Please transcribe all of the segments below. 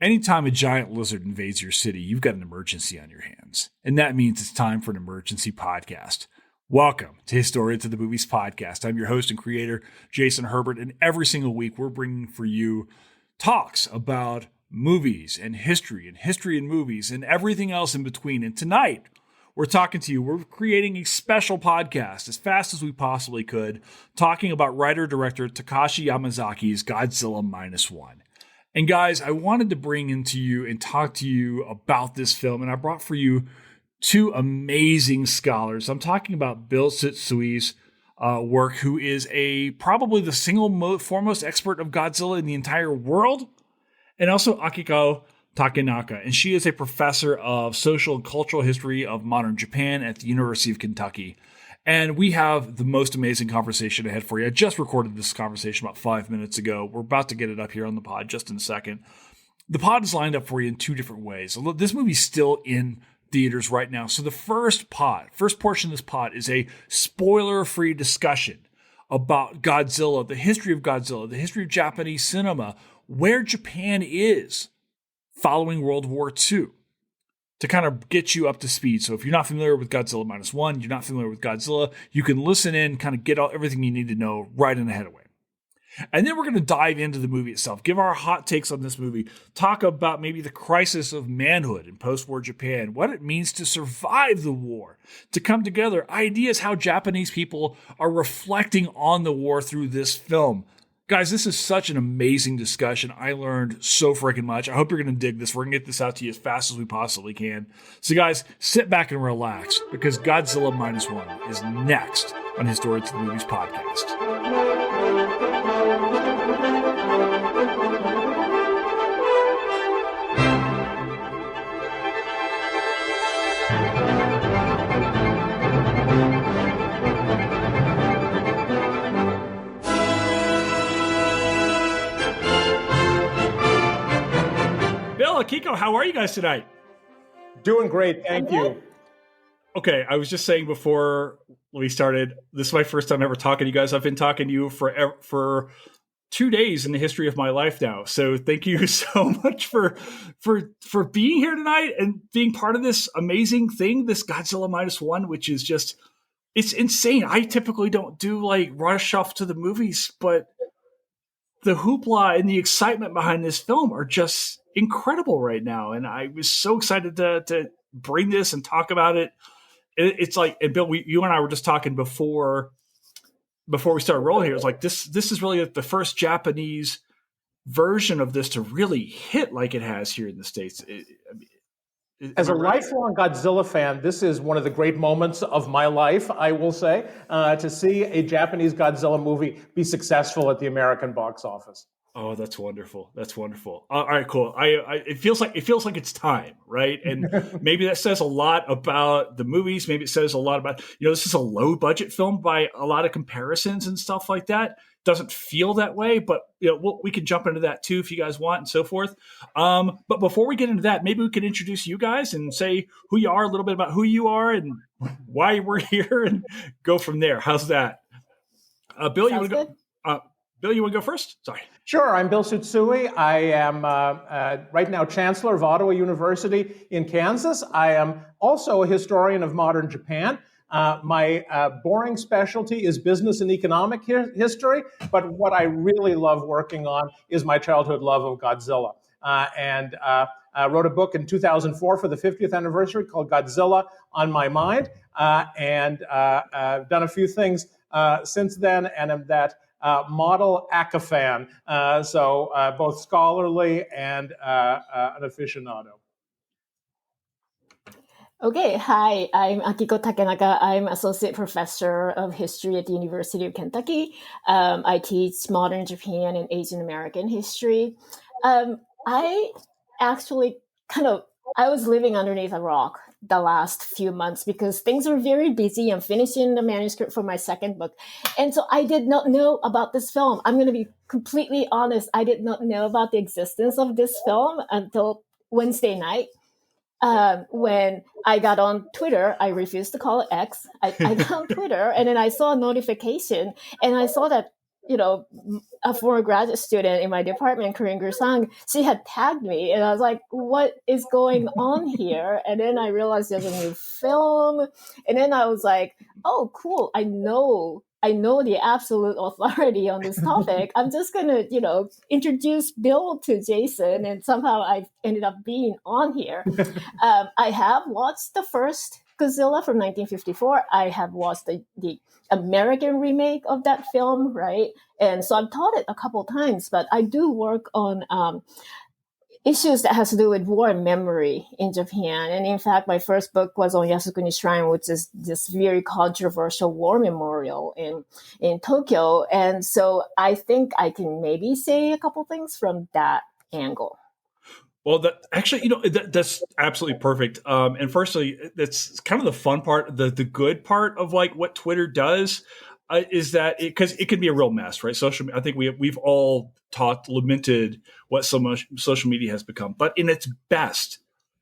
Anytime a giant lizard invades your city, you've got an emergency on your hands. And that means it's time for an emergency podcast. Welcome to Historians of the Movies podcast. I'm your host and creator, Jason Herbert, and every single week we're bringing for you talks about movies and history and movies and everything else in between. And tonight, we're talking to you. We're creating a special podcast as fast as we possibly could, talking about writer-director Takashi Yamazaki's Godzilla Minus One. And guys, I wanted to bring into you and talk to you about this film, and I brought for you two amazing scholars. I'm talking about Bill Tsutsui's work, who is probably the single foremost expert of Godzilla in the entire world, and also Akiko Takenaka. And she is a professor of social and cultural history of modern Japan at the University of Kentucky. And we have the most amazing conversation ahead for you. I just recorded this conversation about 5 minutes ago. We're about to get it up here on the pod just in a second. The pod is lined up for you in two different ways. This movie's still in theaters right now. So the first portion of this pod is a spoiler-free discussion about Godzilla, the history of Godzilla, the history of Japanese cinema, where Japan is following World War II, to kind of get you up to speed. So if you're not familiar with Godzilla Minus One, you're not familiar with Godzilla, you can listen in, kind of get everything you need to know right in ahead of way. And then we're going to dive into the movie itself, give our hot takes on this movie, talk about maybe the crisis of manhood in post-war Japan, what it means to survive the war, to come together, ideas how Japanese people are reflecting on the war through this film. Guys, this is such an amazing discussion. I learned so freaking much. I hope you're going to dig this. We're going to get this out to you as fast as we possibly can. So guys, sit back and relax, because Godzilla Minus One is next on Historians of the Movies podcast. Akiko, how are you guys tonight? Doing great, thank you. Okay, I was just saying before we started, this is my first time ever talking to you guys. I've been talking to you for 2 days in the history of my life now. So thank you so much for being here tonight and being part of this amazing thing, this Godzilla Minus One, which is just, it's insane. I typically don't do like rush off to the movies, but the hoopla and the excitement behind this film are just incredible right now. And I was so excited to bring this and talk about it. It's like, and Bill, you and I were just talking before we started rolling here. It's like, this is really the first Japanese version of this to really hit like it has here in the States. As a lifelong Godzilla fan, this is one of the great moments of my life, I will say, to see a Japanese Godzilla movie be successful at the American box office. Oh, that's wonderful. That's wonderful. All right, cool. It feels like it's time, right? And maybe that says a lot about the movies. Maybe it says a lot about, this is a low budget film by a lot of comparisons and stuff like that. Doesn't feel that way, but we can jump into that too if you guys want and so forth. But before we get into that, maybe we can introduce you guys and say who you are, a little bit about who you are and why we're here, and go from there. How's that? Bill, you want to go? Bill, you want to go first? Sorry. Sure. I'm Bill Tsutsui. I am right now Chancellor of Ottawa University in Kansas. I am also a historian of modern Japan. My boring specialty is business and economic history, but what I really love working on is my childhood love of Godzilla. And I wrote a book in 2004 for the 50th anniversary called Godzilla on My Mind, and I've done a few things since then, and am that model Akifan, so both scholarly and an aficionado. Okay, hi, I'm Akiko Takenaka. I'm Associate Professor of History at the University of Kentucky. I teach modern Japan and Asian American history. I actually I was living underneath a rock the last few months because things were very busy. I'm finishing the manuscript for my second book. And so I did not know about this film. I'm going to be completely honest. I did not know about the existence of this film until Wednesday night. When I got on Twitter, I refused to call it X. I got on Twitter and then I saw a notification and I saw that a former graduate student in my department, Korean Gursang, she had tagged me, and I was like, "What is going on here?" And then I realized there's a new film, and then I was like, "Oh, cool! I know the absolute authority on this topic. I'm just gonna, introduce Bill to Jason, and somehow I ended up being on here." I have watched the first Godzilla from 1954. I have watched the American remake of that film, right? And so I've taught it a couple times, but I do work on issues that has to do with war memory in Japan. And in fact, my first book was on Yasukuni Shrine, which is this very controversial war memorial in Tokyo. And so I think I can maybe say a couple things from that angle. Well, that's absolutely perfect. And firstly, that's kind of the fun part, the good part of like what Twitter does is that because it can be a real mess, right? I think we've all lamented what so much social media has become, but in its best,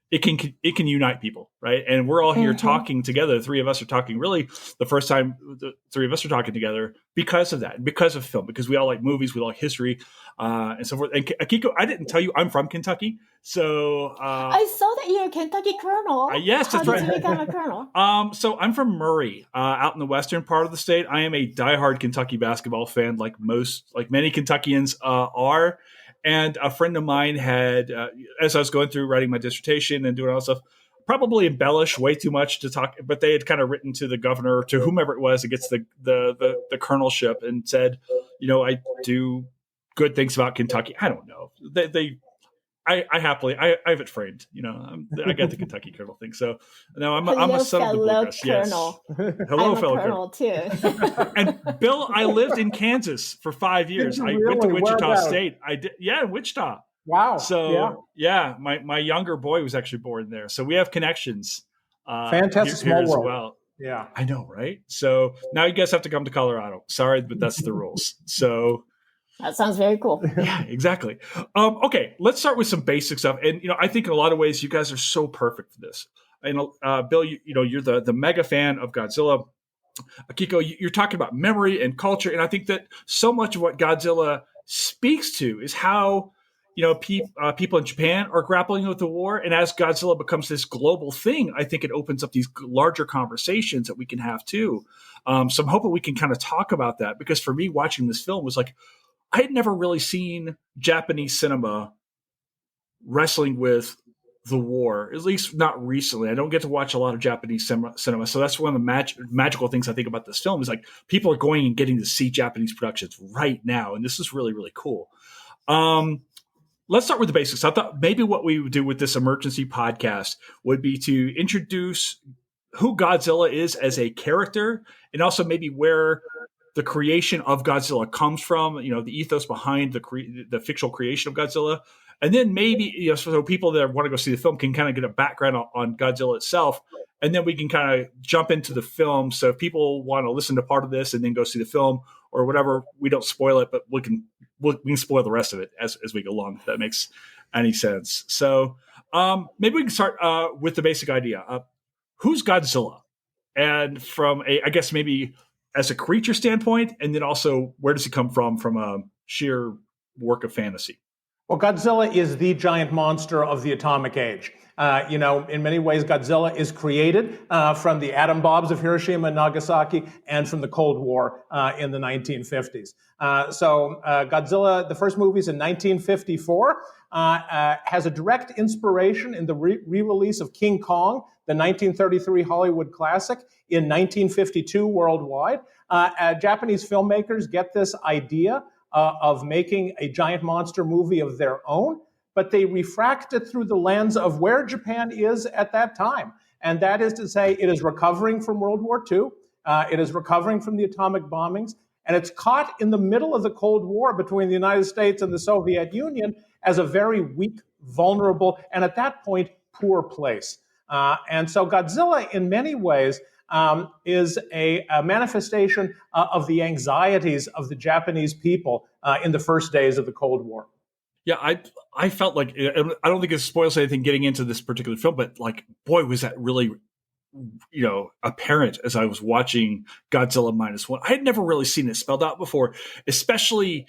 it can unite people, right? And we're all here talking together. The three of us are talking really the first time the three of us are talking together because of that, because of film, because we all like movies, we all like history, and so forth. And Akiko, I didn't tell you I'm from Kentucky, so I saw that you're a Kentucky colonel. Yes, that's right. How did you become a colonel? So I'm from Murray, out in the western part of the state. I am a diehard Kentucky basketball fan, like many Kentuckians are. And a friend of mine had, as I was going through writing my dissertation and doing all that stuff, probably embellished way too much to talk, but they had kind of written to the governor, to whomever it was that gets the colonelship, and said, I do good things about Kentucky. I don't know. I have it framed. I get the Kentucky colonel thing. So no, I'm a son of the bluegrass. Yes. Hello, fellow colonel too. And Bill, I lived in Kansas for 5 years. I went to Wichita State. I did, in Wichita. Wow. So my younger boy was actually born there. So we have connections. Fantastic here small as world. well. Yeah, I know, right? So now you guys have to come to Colorado. Sorry, but that's the rules. So. That sounds very cool. Yeah, exactly. Okay, let's start with some basic stuff. And I think in a lot of ways you guys are so perfect for this. And Bill, you're the mega fan of Godzilla. Akiko, you're talking about memory and culture, and I think that so much of what Godzilla speaks to is how people in Japan are grappling with the war. And as Godzilla becomes this global thing, I think it opens up these larger conversations that we can have too. So I'm hoping we can kind of talk about that, because for me, watching this film was like, I had never really seen Japanese cinema wrestling with the war, at least not recently. I don't get to watch a lot of Japanese cinema. So that's one of the magical things I think about this film is like people are going and getting to see Japanese productions right now. And this is really, really cool. Let's start with the basics. I thought maybe what we would do with this emergency podcast would be to introduce who Godzilla is as a character, and also maybe where the creation of Godzilla comes from, the ethos behind the fictional creation of Godzilla. And then maybe, so people that want to go see the film can kind of get a background on Godzilla itself. And then we can kind of jump into the film. So if people want to listen to part of this and then go see the film or whatever, we don't spoil it, but we can spoil the rest of it as we go along, if that makes any sense. So maybe we can start with the basic idea. Who's Godzilla? And from I guess maybe as a creature standpoint, and then also where does he come from a sheer work of fantasy? Well, Godzilla is the giant monster of the atomic age. In many ways, Godzilla is created from the atom bombs of Hiroshima and Nagasaki and from the Cold War in the 1950s. Godzilla, the first movie is in 1954, has a direct inspiration in the re-release of King Kong, the 1933 Hollywood classic, in 1952 worldwide. Japanese filmmakers get this idea of making a giant monster movie of their own, but they refract it through the lens of where Japan is at that time. And that is to say, it is recovering from World War II. It is recovering from the atomic bombings. And it's caught in the middle of the Cold War between the United States and the Soviet Union as a very weak, vulnerable, and at that point, poor place. And so Godzilla, in many ways, is a manifestation of the anxieties of the Japanese people in the first days of the Cold War. Yeah, I felt like, I don't think it spoils anything getting into this particular film, but like, boy, was that really apparent as I was watching Godzilla Minus One. I had never really seen it spelled out before, especially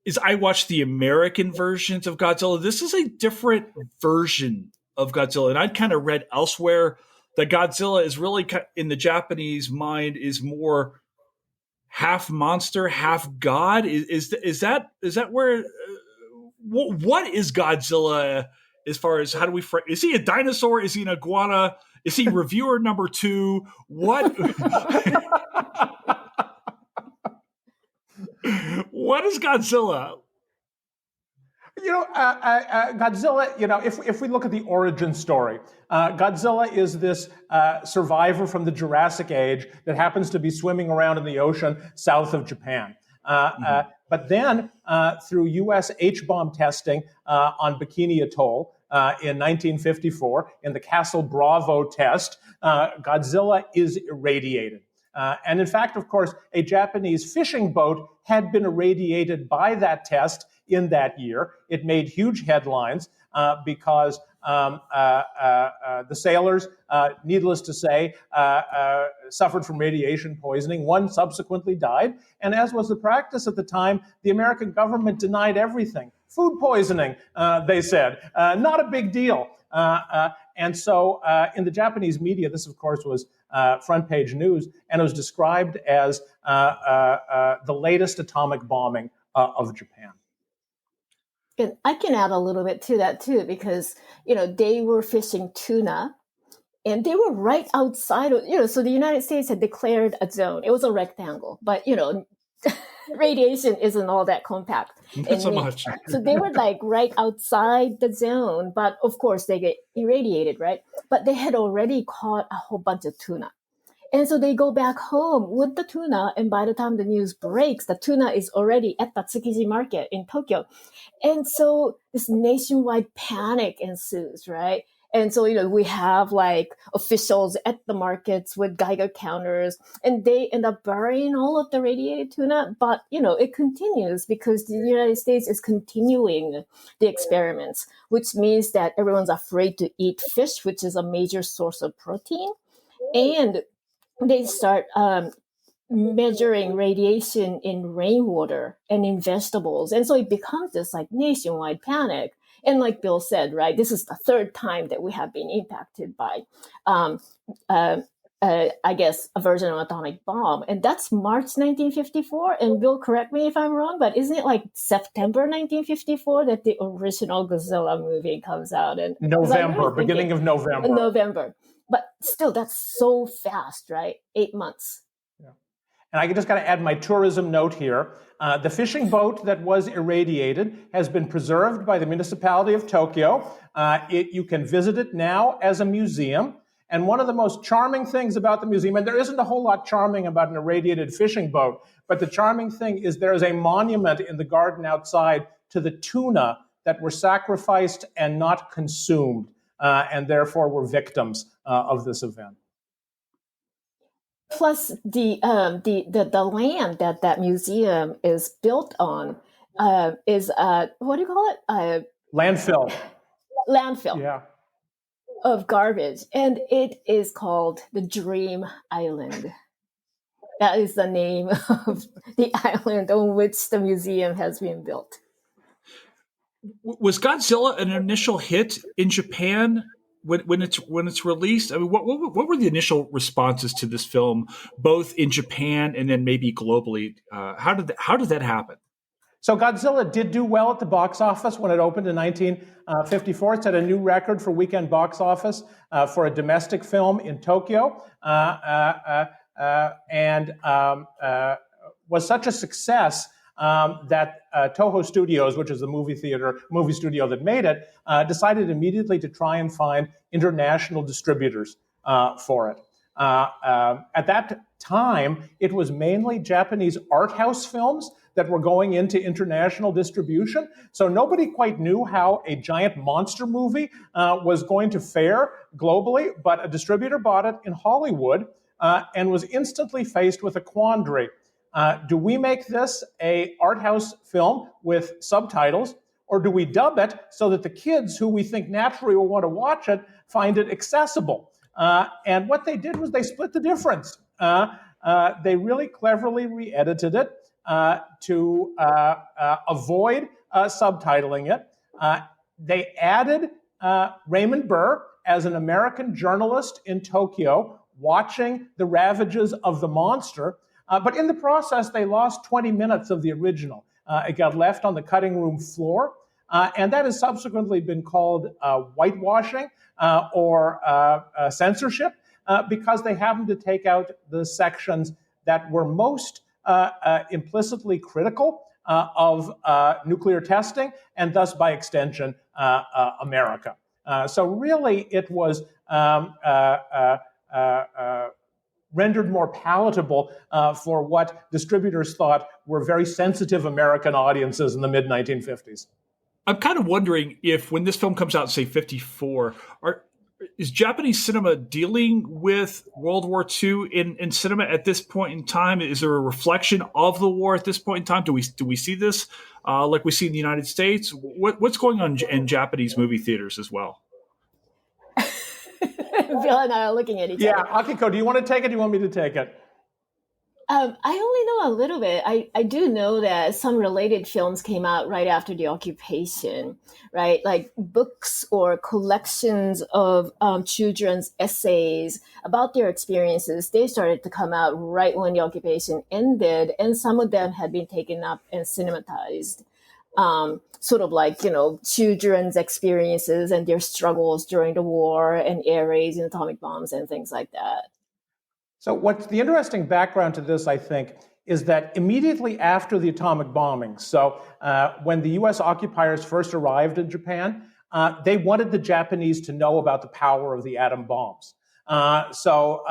as I watched the American versions of Godzilla. This is a different version of Godzilla, and I'd kind of read elsewhere that Godzilla is really, in the Japanese mind, is more half monster, half god. Is that where? What is Godzilla? As far as how do we is he a dinosaur? Is he an iguana? Is he reviewer number 2? What? What is Godzilla? Godzilla, if we look at the origin story, Godzilla is this survivor from the Jurassic Age that happens to be swimming around in the ocean south of Japan. But then, through U.S. H-bomb testing on Bikini Atoll in 1954, in the Castle Bravo test, Godzilla is irradiated. And in fact, of course, a Japanese fishing boat had been irradiated by that test in that year. It made huge headlines because the sailors, needless to say, suffered from radiation poisoning. One subsequently died. And as was the practice at the time, the American government denied everything. Food poisoning, they said. Not a big deal. And so in the Japanese media, this, of course, was front page news, and it was described as the latest atomic bombing of Japan. And I can add a little bit to that too, because, they were fishing tuna and they were right outside of, so the United States had declared a zone. It was a rectangle, but, radiation isn't all that compact. Not so much. So they were like right outside the zone, but of course they get irradiated, right? But they had already caught a whole bunch of tuna. And so they go back home with the tuna, and by the time the news breaks, the tuna is already at the Tsukiji market in Tokyo. And so this nationwide panic ensues, right? And so, we have like officials at the markets with Geiger counters, and they end up burying all of the radiated tuna. But, it continues because the United States is continuing the experiments, which means that everyone's afraid to eat fish, which is a major source of protein. And they start measuring radiation in rainwater and in vegetables. And so it becomes this like nationwide panic. And like Bill said, right, this is the third time that we have been impacted by, I guess, a version of an atomic bomb. And that's March 1954. And Bill, correct me if I'm wrong, but isn't it like September 1954 that the original Godzilla movie comes out? And November, beginning of November. November. But still, that's so fast, right? 8 months. Yeah. And I just got to add my tourism note here. The fishing boat that was irradiated has been preserved by the municipality of Tokyo. You can visit it now as a museum. And one of the most charming things about the museum, and there isn't a whole lot charming about an irradiated fishing boat, but the charming thing is there is a monument in the garden outside to the tuna that were sacrificed and not consumed. And therefore were victims of this event. Plus, the land that museum is built on is what do you call it? Landfill. Landfill. Yeah. Of garbage, and it is called the Dream Island. That is the name of the island on which the museum has been built. Was Godzilla an initial hit in Japan when it's released? I mean, what were the initial responses to this film, both in Japan and then maybe globally? How did that happen? So Godzilla did do well at the box office when it opened in 1954. It set a new record for weekend box office for a domestic film in Tokyo, and was such a success that Toho Studios, which is the movie studio that made it, decided immediately to try and find international distributors for it. At that time, it was mainly Japanese art house films that were going into international distribution. So nobody quite knew how a giant monster movie was going to fare globally, but a distributor bought it in Hollywood and was instantly faced with a quandary. Do we make this a art house film with subtitles, or do we dub it so that the kids who we think naturally will want to watch it find it accessible? And what they did was they split the difference. They really cleverly re-edited it to avoid subtitling it. They added Raymond Burr as an American journalist in Tokyo watching the ravages of the monster. But in the process, they lost 20 minutes of the original. It got left on the cutting room floor. And that has subsequently been called whitewashing or censorship because they happened to take out the sections that were most implicitly critical of nuclear testing and thus, by extension, America. So really, it was rendered more palatable for what distributors thought were very sensitive American audiences in the mid-1950s. I'm kind of wondering if when this film comes out, say 54, is Japanese cinema dealing with World War II in cinema at this point in time? Is there a reflection of the war at this point in time? Do we see this like we see in the United States? What's going on in Japanese movie theaters as well? Bill and I are looking at each other. Yeah, Akiko, do you want to take it? Or do you want me to take it? I only know a little bit. I do know that some related films came out right after the occupation, right? Like books or collections of children's essays about their experiences. They started to come out right when the occupation ended, and some of them had been taken up and cinematized. Sort of like, children's experiences and their struggles during the war and air raids and atomic bombs and things like that. So what's the interesting background to this, I think, is that immediately after the atomic bombing, so when the U.S. occupiers first arrived in Japan, they wanted the Japanese to know about the power of the atom bombs. So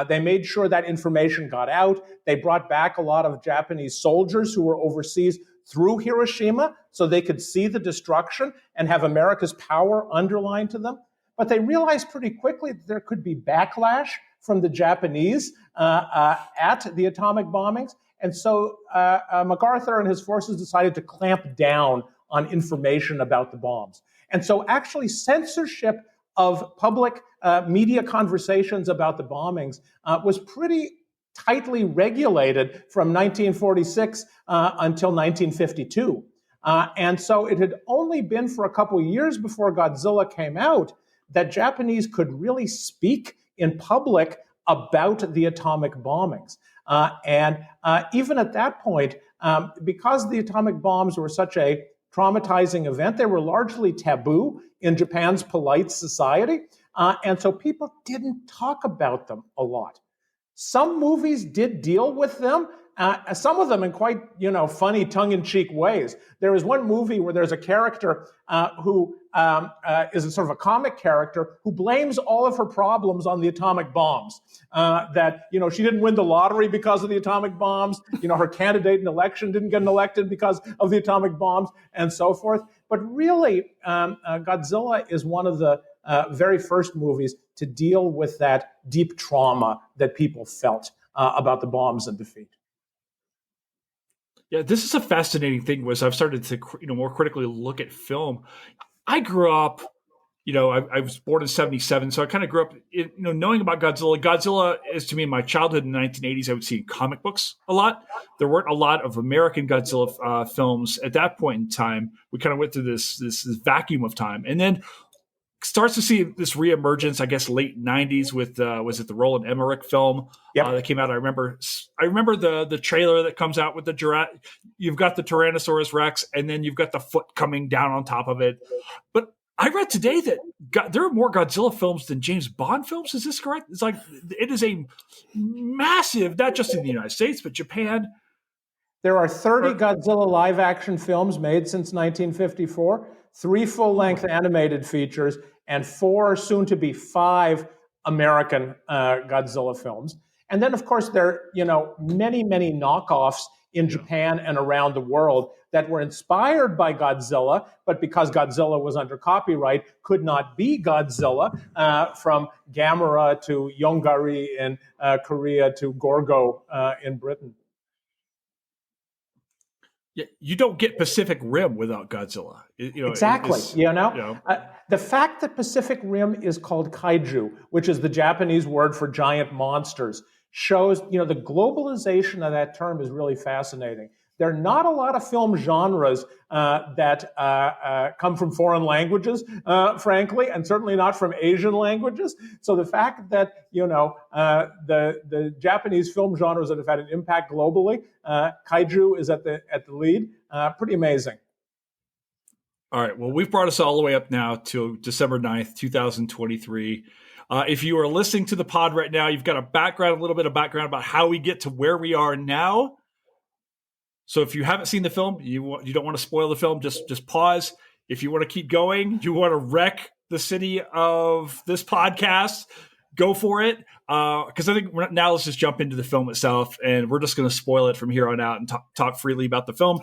they made sure that information got out. They brought back a lot of Japanese soldiers who were overseas through Hiroshima so they could see the destruction and have America's power underlined to them. But they realized pretty quickly that there could be backlash from the Japanese at the atomic bombings. And so MacArthur and his forces decided to clamp down on information about the bombs. And so actually censorship of public media conversations about the bombings was pretty tightly regulated from 1946 until 1952. And so it had only been for a couple of years before Godzilla came out that Japanese could really speak in public about the atomic bombings. And even at that point, because the atomic bombs were such a traumatizing event, they were largely taboo in Japan's polite society. And so people didn't talk about them a lot. Some movies did deal with them, some of them in quite, funny, tongue-in-cheek ways. There is one movie where there's a character who is a sort of a comic character who blames all of her problems on the atomic bombs. That, she didn't win the lottery because of the atomic bombs. Her candidate in election didn't get elected because of the atomic bombs, and so forth. But really, Godzilla is one of the very first movies to deal with that deep trauma that people felt about the bombs and defeat. Yeah, this is a fascinating thing. Was I've started to more critically look at film. I grew up, I was born in '77, so I kind of grew up, knowing about Godzilla. Godzilla is to me in my childhood in the 1980s. I would see in comic books a lot. There weren't a lot of American Godzilla films at that point in time. We kind of went through this vacuum of time, and then starts to see this reemergence, I guess, late '90s with was it the Roland Emmerich film that came out? I remember the trailer that comes out with the giraffe. You've got the Tyrannosaurus Rex, and then you've got the foot coming down on top of it. But I read today that there are more Godzilla films than James Bond films. Is this correct? It's like it is a massive, not just in the United States, but Japan. There are 30 Godzilla live-action films made since 1954, 3 full-length animated features, and 4, soon to be 5, American Godzilla films. And then, of course, there are many, many knockoffs in Japan and around the world that were inspired by Godzilla, but because Godzilla was under copyright, could not be Godzilla, from Gamera to Yongari in Korea to Gorgo in Britain. Yeah, you don't get Pacific Rim without Godzilla. Exactly. The fact that Pacific Rim is called kaiju, which is the Japanese word for giant monsters, shows, the globalization of that term is really fascinating. There are not a lot of film genres that come from foreign languages, frankly, and certainly not from Asian languages. So the fact that, the Japanese film genres that have had an impact globally, kaiju is at the lead, pretty amazing. All right. Well, we've brought us all the way up now to December 9th, 2023. If you are listening to the pod right now, you've got a little bit of background about how we get to where we are now. So if you haven't seen the film, you don't want to spoil the film, just pause. If you want to keep going, you want to wreck the city of this podcast, go for it. Because I think now let's just jump into the film itself, and we're just going to spoil it from here on out and talk freely about the film.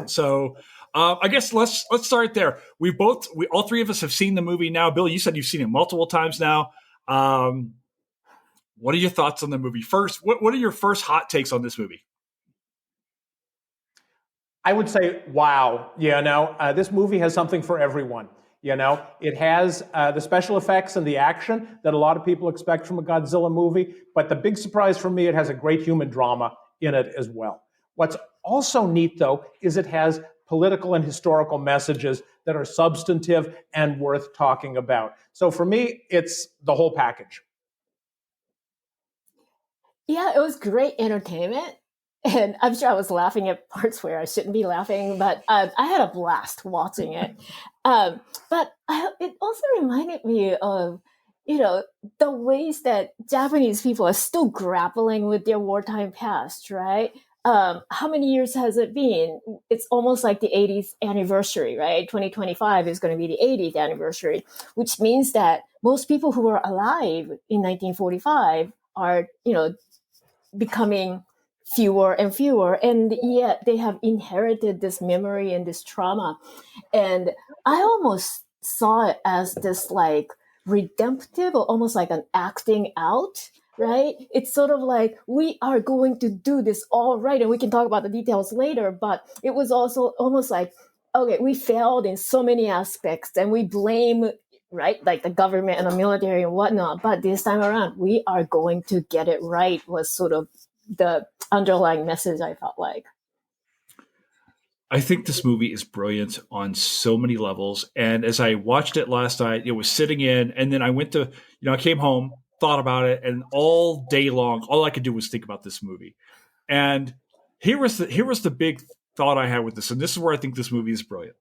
So I guess let's start there. We all three of us have seen the movie now. Bill, you said you've seen it multiple times now. What are your thoughts on the movie? First, what are your first hot takes on this movie? I would say, wow, this movie has something for everyone. It has the special effects and the action that a lot of people expect from a Godzilla movie. But the big surprise for me, it has a great human drama in it as well. What's also neat, though, is it has political and historical messages that are substantive and worth talking about. So for me, it's the whole package. Yeah, it was great entertainment. And I'm sure I was laughing at parts where I shouldn't be laughing, but I had a blast watching it. But it also reminded me of, the ways that Japanese people are still grappling with their wartime past, right? How many years has it been? It's almost like the 80th anniversary, right? 2025 is going to be the 80th anniversary, which means that most people who were alive in 1945 are, becoming fewer and fewer, and yet they have inherited this memory and this trauma. And I almost saw it as this like redemptive, or almost like an acting out, right? It's sort of like, we are going to do this all right, and we can talk about the details later, but it was also almost like, okay, we failed in so many aspects and we blame, right, like the government and the military and whatnot, but this time around we are going to get it right, was sort of the underlying message, I felt like. I think this movie is brilliant on so many levels. And as I watched it last night, it was sitting in, and then I went to, I came home, thought about it, and all day long, all I could do was think about this movie. And here was the big thought I had with this, and this is where I think this movie is brilliant.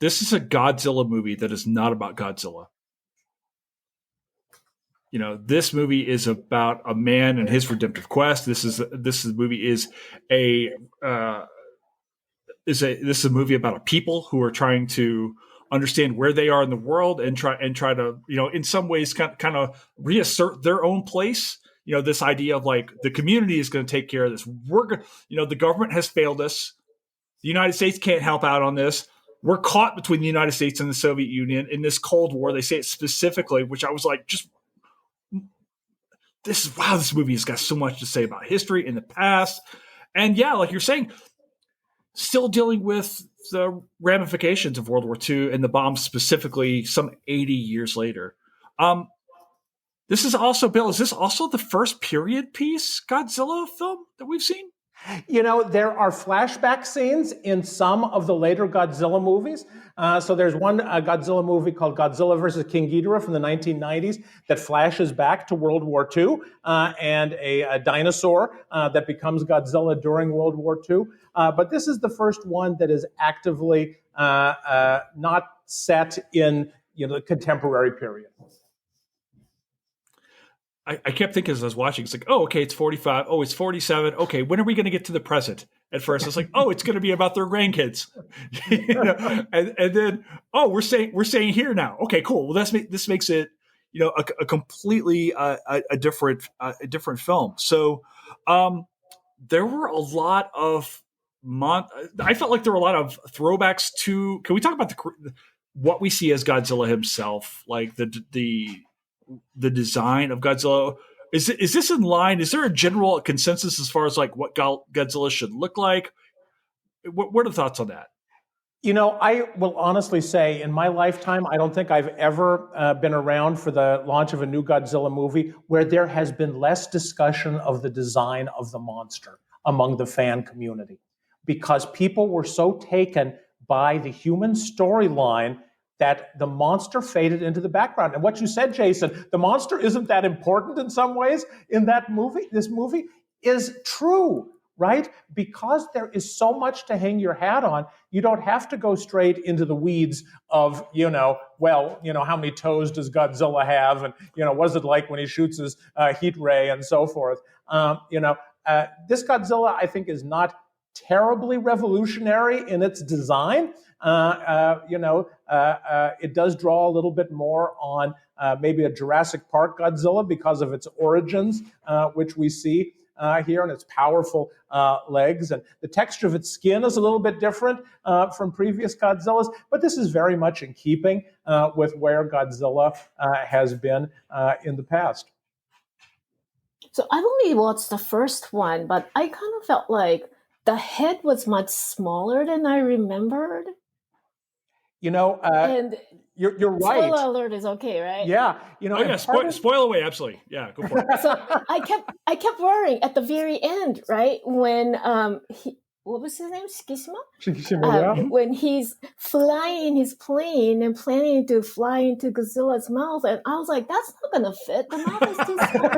This is a Godzilla movie that is not about Godzilla. This movie is about a man and his redemptive quest. This movie is a movie about a people who are trying to understand where they are in the world and try to, in some ways kind of reassert their own place. This idea of like the community is going to take care of this. The government has failed us. The United States can't help out on this. We're caught between the United States and the Soviet Union in this Cold War. They say it specifically, which I was like, this movie has got so much to say about history in the past. And yeah, like you're saying, still dealing with the ramifications of World War II and the bombs specifically some 80 years later. This is also, Bill, is this also the first period piece Godzilla film that we've seen? There are flashback scenes in some of the later Godzilla movies. So there's one Godzilla movie called Godzilla versus King Ghidorah from the 1990s that flashes back to World War II and a dinosaur that becomes Godzilla during World War II. But this is the first one that is actively not set in the contemporary period. I kept thinking as I was watching, it's like, oh, okay, it's 45. Oh, it's 47. Okay, when are we going to get to the present? At first, I was like, oh, it's going to be about their grandkids, and then, oh, we're saying here now. Okay, cool. Well, this makes it, a completely a different film. So, there were a lot of I felt like there were a lot of throwbacks to. Can we talk about what we see as Godzilla himself, like the design of Godzilla? Is this in line? Is there a general consensus as far as like what Godzilla should look like? What are the thoughts on that? I will honestly say in my lifetime, I don't think I've ever been around for the launch of a new Godzilla movie where there has been less discussion of the design of the monster among the fan community, because people were so taken by the human storyline that the monster faded into the background. And what you said, Jason, the monster isn't that important in some ways in that movie. This movie is true, right? Because there is so much to hang your hat on, you don't have to go straight into the weeds of, how many toes does Godzilla have? And, what is it like when he shoots his heat ray and so forth? This Godzilla, I think, is not terribly revolutionary in its design. It does draw a little bit more on maybe a Jurassic Park Godzilla because of its origins, which we see here, and its powerful legs. And the texture of its skin is a little bit different from previous Godzillas, but this is very much in keeping with where Godzilla has been in the past. So I've only watched the first one, but I kind of felt like the head was much smaller than I remembered. And you're right. Spoiler alert is okay, right? Yeah. Spoil away, absolutely. Yeah, go for it. So I kept worrying at the very end, right? When what was his name? Shikishima? When he's flying his plane and planning to fly into Godzilla's mouth, and I was like, that's not gonna fit. The mouth is too small.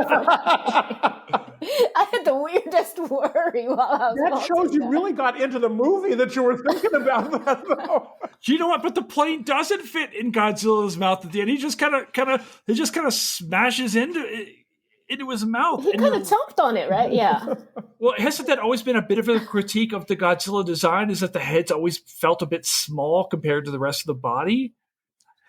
I had the weirdest worry while I was That shows you really got into the movie that you were thinking about that, though. You know what? But the plane doesn't fit in Godzilla's mouth at the end. He just kind of smashes into his mouth. He kind of chomped on it, right? Yeah. Well, hasn't that always been a bit of a critique of the Godzilla design? Is that the head's always felt a bit small compared to the rest of the body?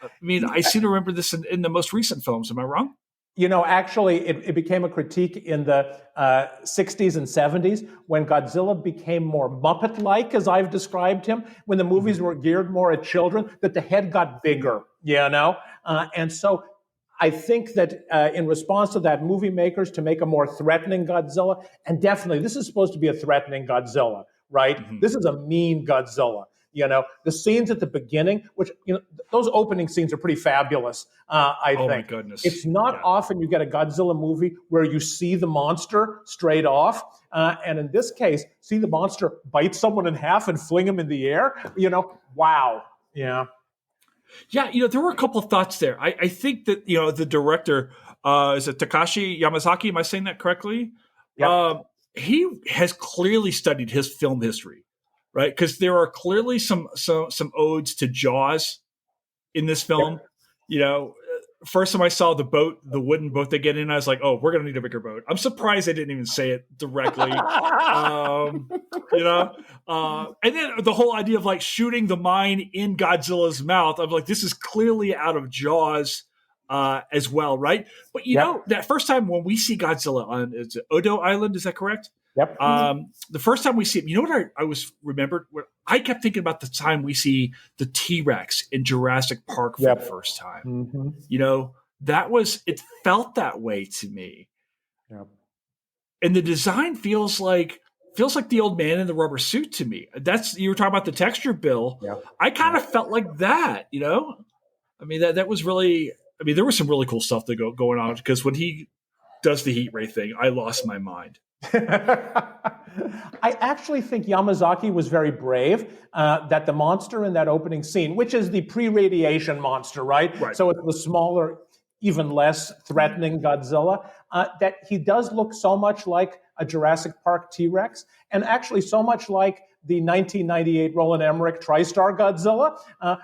I mean, I seem to remember this in the most recent films. Am I wrong? Actually, it became a critique in the 60s and 70s when Godzilla became more Muppet-like, as I've described him, when the movies were geared more at children, that the head got bigger, and so I think that in response to that, movie makers, to make a more threatening Godzilla, and definitely this is supposed to be a threatening Godzilla, right? Mm-hmm. This is a mean Godzilla. The scenes at the beginning, which, those opening scenes are pretty fabulous, I think. Oh, my goodness. It's not often you get a Godzilla movie where you see the monster straight off. And in this case, see the monster bite someone in half and fling him in the air. Wow. Yeah. Yeah, there were a couple of thoughts there. I think that, the director, is it Takashi Yamazaki? Am I saying that correctly? Yep. He has clearly studied his film history. Right, because there are clearly some odes to Jaws in this film. Yep. First time I saw the wooden boat they get in, I was like, "Oh, we're gonna need a bigger boat." I'm surprised they didn't even say it directly. And then the whole idea of like shooting the mine in Godzilla's mouth, I'm like, this is clearly out of Jaws as well, right? But that first time when we see Godzilla on Odo Island, is that correct? Yep. The first time we see him, what I was remembered? I kept thinking about the time we see the T-Rex in Jurassic Park for the first time. Mm-hmm. It felt that way to me. Yep. And the design feels like the old man in the rubber suit to me. You were talking about the texture, Bill. Yep. I kind of felt like that, I mean, that was really, there was some really cool stuff going on, because when he does the heat ray thing, I lost my mind. I actually think Yamazaki was very brave, that the monster in that opening scene, which is the pre-radiation monster, right? So it's the smaller, even less threatening Godzilla, that he does look so much like a Jurassic Park T-Rex, and actually so much like the 1998 Roland Emmerich TriStar Godzilla,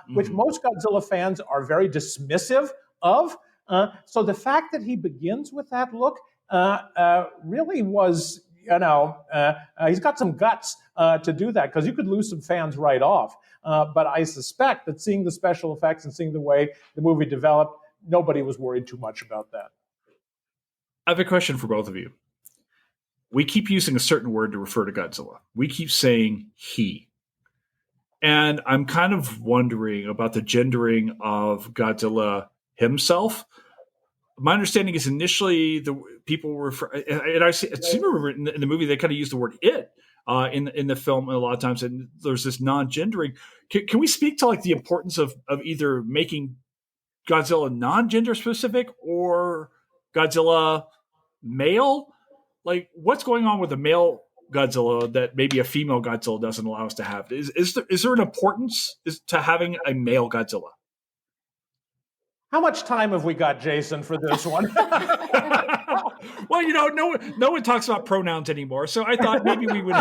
which most Godzilla fans are very dismissive of. So the fact that he begins with that look really was, he's got some guts to do that, because you could lose some fans right off. But I suspect that seeing the special effects and seeing the way the movie developed, nobody was worried too much about that. I have a question for both of you. We keep using a certain word to refer to Godzilla. We keep saying he. And I'm kind of wondering about the gendering of Godzilla himself. My understanding is initially the people refer, and I seem to remember in the movie they kind of used the word it. in the film a lot of times, and there's this non-gendering. Can we speak to like the importance of either making Godzilla non-gender specific or Godzilla male? Like, what's going on with the male Godzilla that maybe a female Godzilla doesn't allow us to have? Is there an importance to having a male Godzilla? How much time have we got, Jason, for this one? Well, no one talks about pronouns anymore, so I thought maybe we would.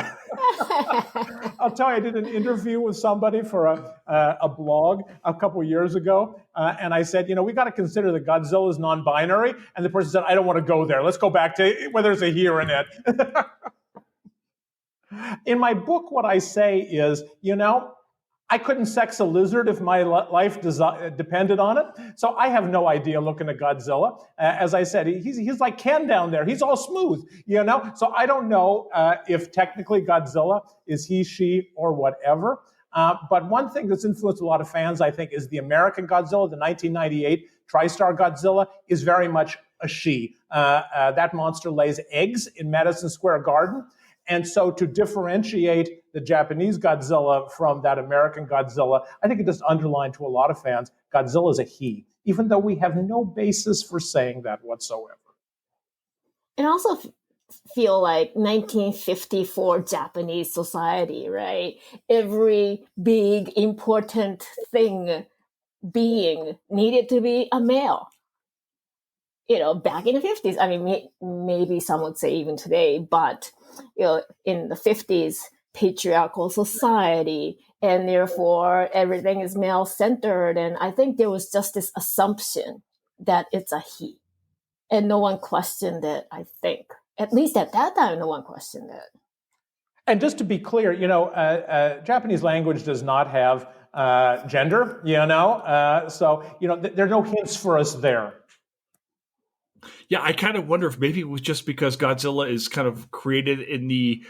I'll tell you, I did an interview with somebody for a blog a couple of years ago, and I said, we got to consider that Godzilla is non-binary, and the person said, I don't want to go there. Let's go back to where there's a he or an it. In my book, what I say is, I couldn't sex a lizard if my life depended on it. So I have no idea looking at Godzilla. As I said, he's like Ken down there. He's all smooth, So I don't know if technically Godzilla is he, she, or whatever. But one thing that's influenced a lot of fans, I think, is the American Godzilla, the 1998 TriStar Godzilla, is very much a she. That monster lays eggs in Madison Square Garden. And so to differentiate the Japanese Godzilla from that American Godzilla, I think it just underlined to a lot of fans, Godzilla is a he, even though we have no basis for saying that whatsoever. And also feel like 1954 Japanese society, right? Every big, important being needed to be a male. Back in the 50s, I mean, maybe some would say even today, but in the 50s, patriarchal society, and therefore everything is male-centered. And I think there was just this assumption that it's a he. And no one questioned it, I think. At least at that time, no one questioned it. And just to be clear, Japanese language does not have gender, so, there are no hints for us there. Yeah, I kind of wonder if maybe it was just because Godzilla is kind of created in you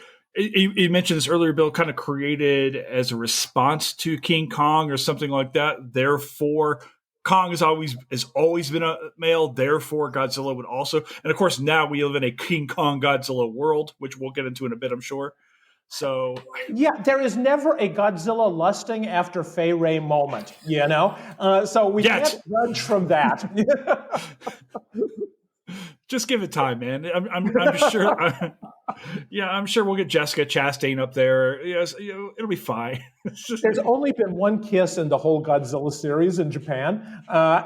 mentioned this earlier, Bill, kind of created as a response to King Kong or something like that. Therefore, Kong has always been a male. Therefore, Godzilla would also. And of course, now we live in a King Kong Godzilla world, which we'll get into in a bit, I'm sure. So yeah, there is never a Godzilla lusting after Fay Ray moment, So we can't judge from that. Just give it time, man. I'm sure. I'm sure we'll get Jessica Chastain up there. Yes, it'll be fine. There's only been one kiss in the whole Godzilla series in Japan.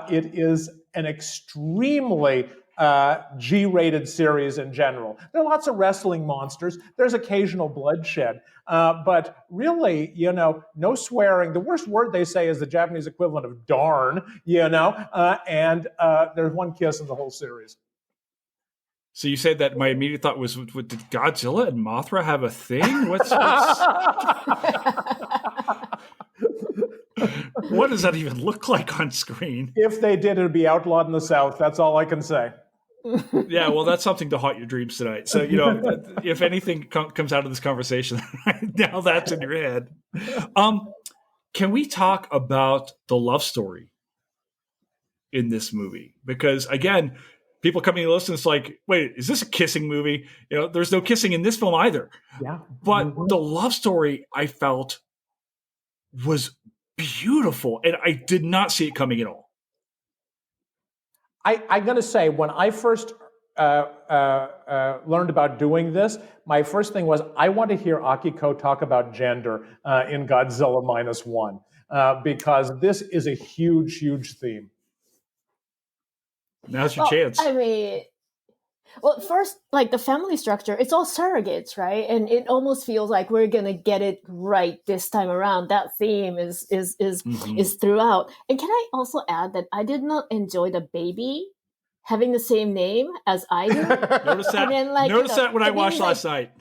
It is an extremely G-rated series in general. There are lots of wrestling monsters. There's occasional bloodshed. But really, no swearing. The worst word they say is the Japanese equivalent of darn, and there's one kiss in the whole series. So you said that my immediate thought was, did Godzilla and Mothra have a thing? What does that even look like on screen? If they did, it would be outlawed in the South. That's all I can say. Yeah, well, that's something to haunt your dreams tonight. So, if anything comes out of this conversation, now that's in your head. Can we talk about the love story in this movie? Because, again, people coming to listen, it's like, wait, is this a kissing movie? There's no kissing in this film either. Yeah. But the love story, I felt, was beautiful, and I did not see it coming at all. I'm going to say, when I first learned about doing this, my first thing was, I want to hear Akiko talk about gender in Godzilla Minus One, because this is a huge, huge theme. Now's your chance. I mean, first, like the family structure, it's all surrogates, right? And it almost feels like we're gonna get it right this time around. That theme is throughout. And can I also add that I did not enjoy the baby having the same name as I do. Notice that. And then, notice that when I watched last night.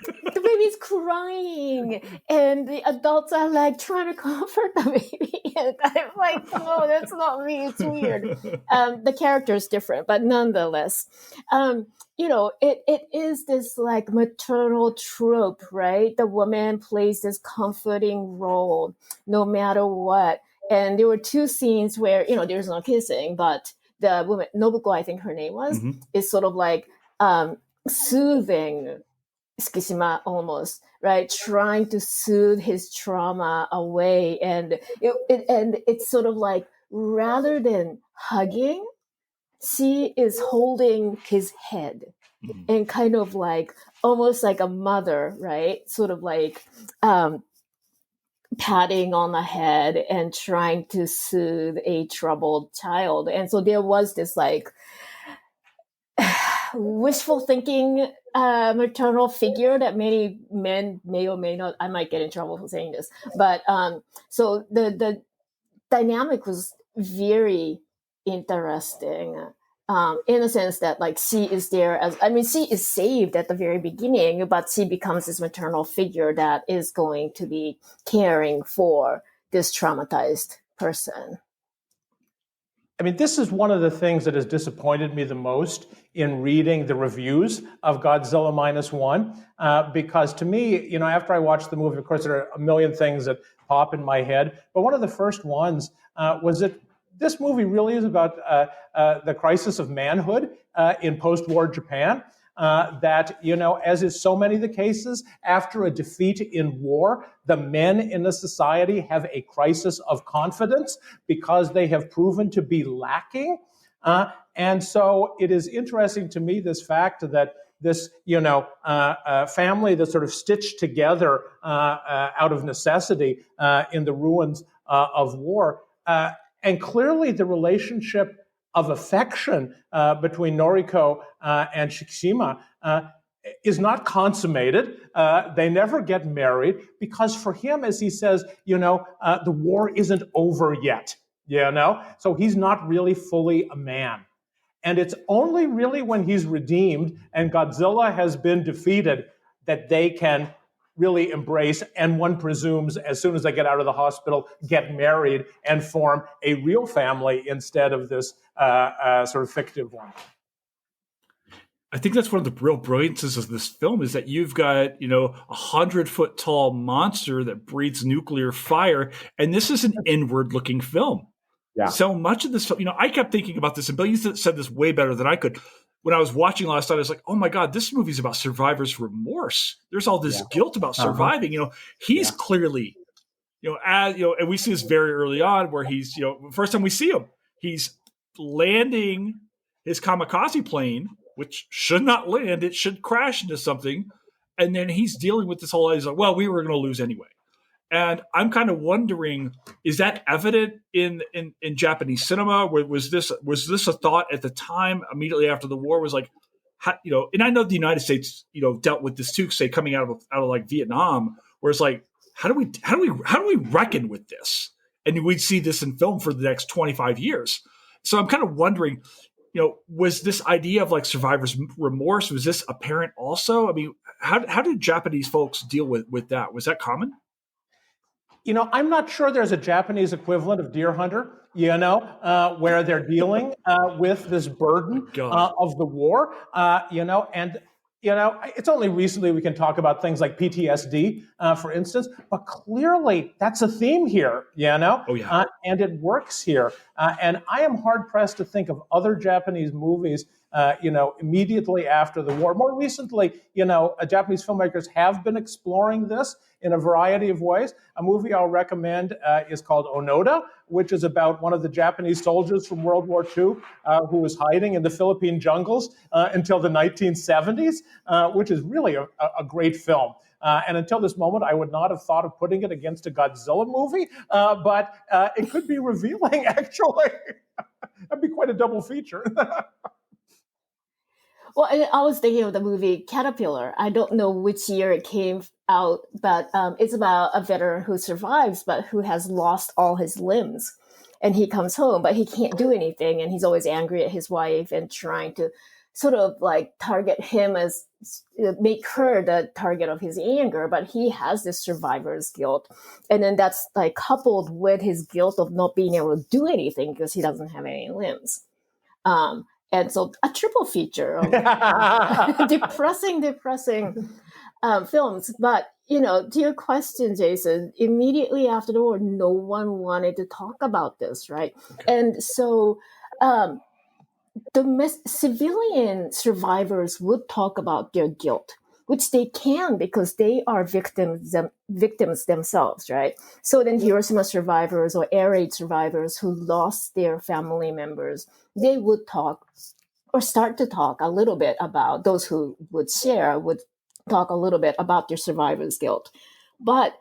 The baby's crying, and the adults are like trying to comfort the baby. And I'm like, no, that's not me. It's weird. The character is different, but nonetheless, it is this like maternal trope, right? The woman plays this comforting role no matter what. And there were two scenes where, there's no kissing, but the woman, Nobuko, I think her name was, is sort of like soothing Tsukishima almost, right? Trying to soothe his trauma away. And it's sort of like, rather than hugging, she is holding his head and kind of like, almost like a mother, right? Sort of like, patting on the head and trying to soothe a troubled child. And so there was this like wishful thinking maternal figure that many men may or may not, I might get in trouble for saying this, but so the dynamic was very interesting, in the sense that like she is there as, I mean, she is saved at the very beginning, but she becomes this maternal figure that is going to be caring for this traumatized person. I mean, this is one of the things that has disappointed me the most in reading the reviews of Godzilla Minus One, because to me, you know, after I watched the movie, of course, there are a million things that pop in my head, but one of the first ones was that this movie really is about the crisis of manhood in post-war Japan. That, you know, as is so many of the cases, after a defeat in war, the men in the society have a crisis of confidence because they have proven to be lacking. And so it is interesting to me, this fact that this, you know, family that's sort of stitched together out of necessity in the ruins of war, and clearly the relationship of affection between Noriko and Shikishima is not consummated. They never get married because for him, as he says, you know, the war isn't over yet, you know? So he's not really fully a man. And it's only really when he's redeemed and Godzilla has been defeated that they can really embrace, and one presumes as soon as they get out of the hospital, get married and form a real family instead of this sort of fictive one. I think that's one of the real brilliances of this film is that you've got, you know, 100-foot tall monster that breathes nuclear fire, and this is an inward-looking film. Yeah. So much of this film, you know, I kept thinking about this, and Bill, you said this way better than I could. When I was watching last night, I was like, oh my God, this movie's about survivor's remorse. There's all this guilt about surviving. You know, he's clearly, you know, as you know, and we see this very early on where he's, you know, first time we see him, he's landing his kamikaze plane, which should not land, it should crash into something. And then he's dealing with this whole, he's like, well, we were going to lose anyway. And I'm kind of wondering, is that evident in Japanese cinema? Was this a thought at the time, immediately after the war? Was like, how, you know, and I know the United States, you know, dealt with this too, say coming out of like Vietnam, where it's like, how do we reckon with this? And we'd see this in film for the next 25 years. So I'm kind of wondering, you know, was this idea of like survivor's remorse, was this apparent also? I mean, how did Japanese folks deal with that? Was that common? You know, I'm not sure there's a Japanese equivalent of Deer Hunter, you know, where they're dealing with this burden of the war, you know, and, you know, it's only recently we can talk about things like PTSD, for instance, but clearly that's a theme here, you know, and it works here. And I am hard pressed to think of other Japanese movies you know, immediately after the war. More recently, you know, Japanese filmmakers have been exploring this in a variety of ways. A movie I'll recommend is called Onoda, which is about one of the Japanese soldiers from World War II who was hiding in the Philippine jungles until the 1970s, which is really a great film. And until this moment, I would not have thought of putting it against a Godzilla movie, but it could be revealing, actually. That'd be quite a double feature. Well, I was thinking of the movie Caterpillar. I don't know which year it came out, but it's about a veteran who survives, but who has lost all his limbs. And he comes home, but he can't do anything. And he's always angry at his wife and trying to sort of like target him as, make her the target of his anger. But he has this survivor's guilt. And then that's like coupled with his guilt of not being able to do anything because he doesn't have any limbs. And so a triple feature of depressing films. But, you know, to your question, Jason, immediately after the war, no one wanted to talk about this, right? Okay. And so civilian survivors would talk about their guilt, which they can because they are victims themselves, right? So then Hiroshima survivors or air raid survivors who lost their family members, they would talk or start to talk a little bit about, those who would share would talk a little bit about their survivor's guilt. But,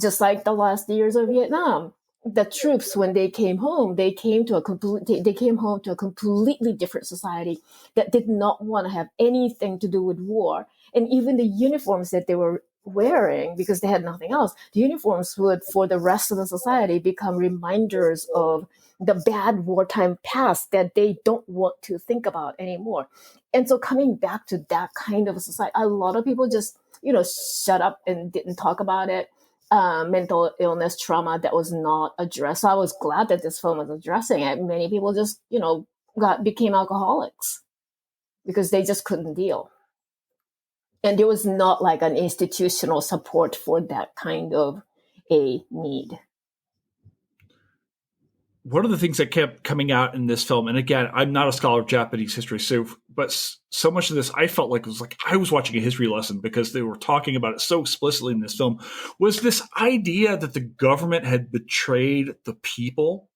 just like the last years of Vietnam, the troops, when they came home, they came home to a completely different society that did not want to have anything to do with war. And even the uniforms that they were wearing, because they had nothing else, the uniforms would, for the rest of the society, become reminders of the bad wartime past that they don't want to think about anymore. And so coming back to that kind of a society, a lot of people just, shut up and didn't talk about it. Mental illness, trauma that was not addressed. So I was glad that this film was addressing it. Many people just, became alcoholics because they just couldn't deal. And there was not like an institutional support for that kind of a need. One of the things that kept coming out in this film, and again, I'm not a scholar of Japanese history, but so much of this I felt like it was like I was watching a history lesson because they were talking about it so explicitly in this film, was this idea that the government had betrayed the people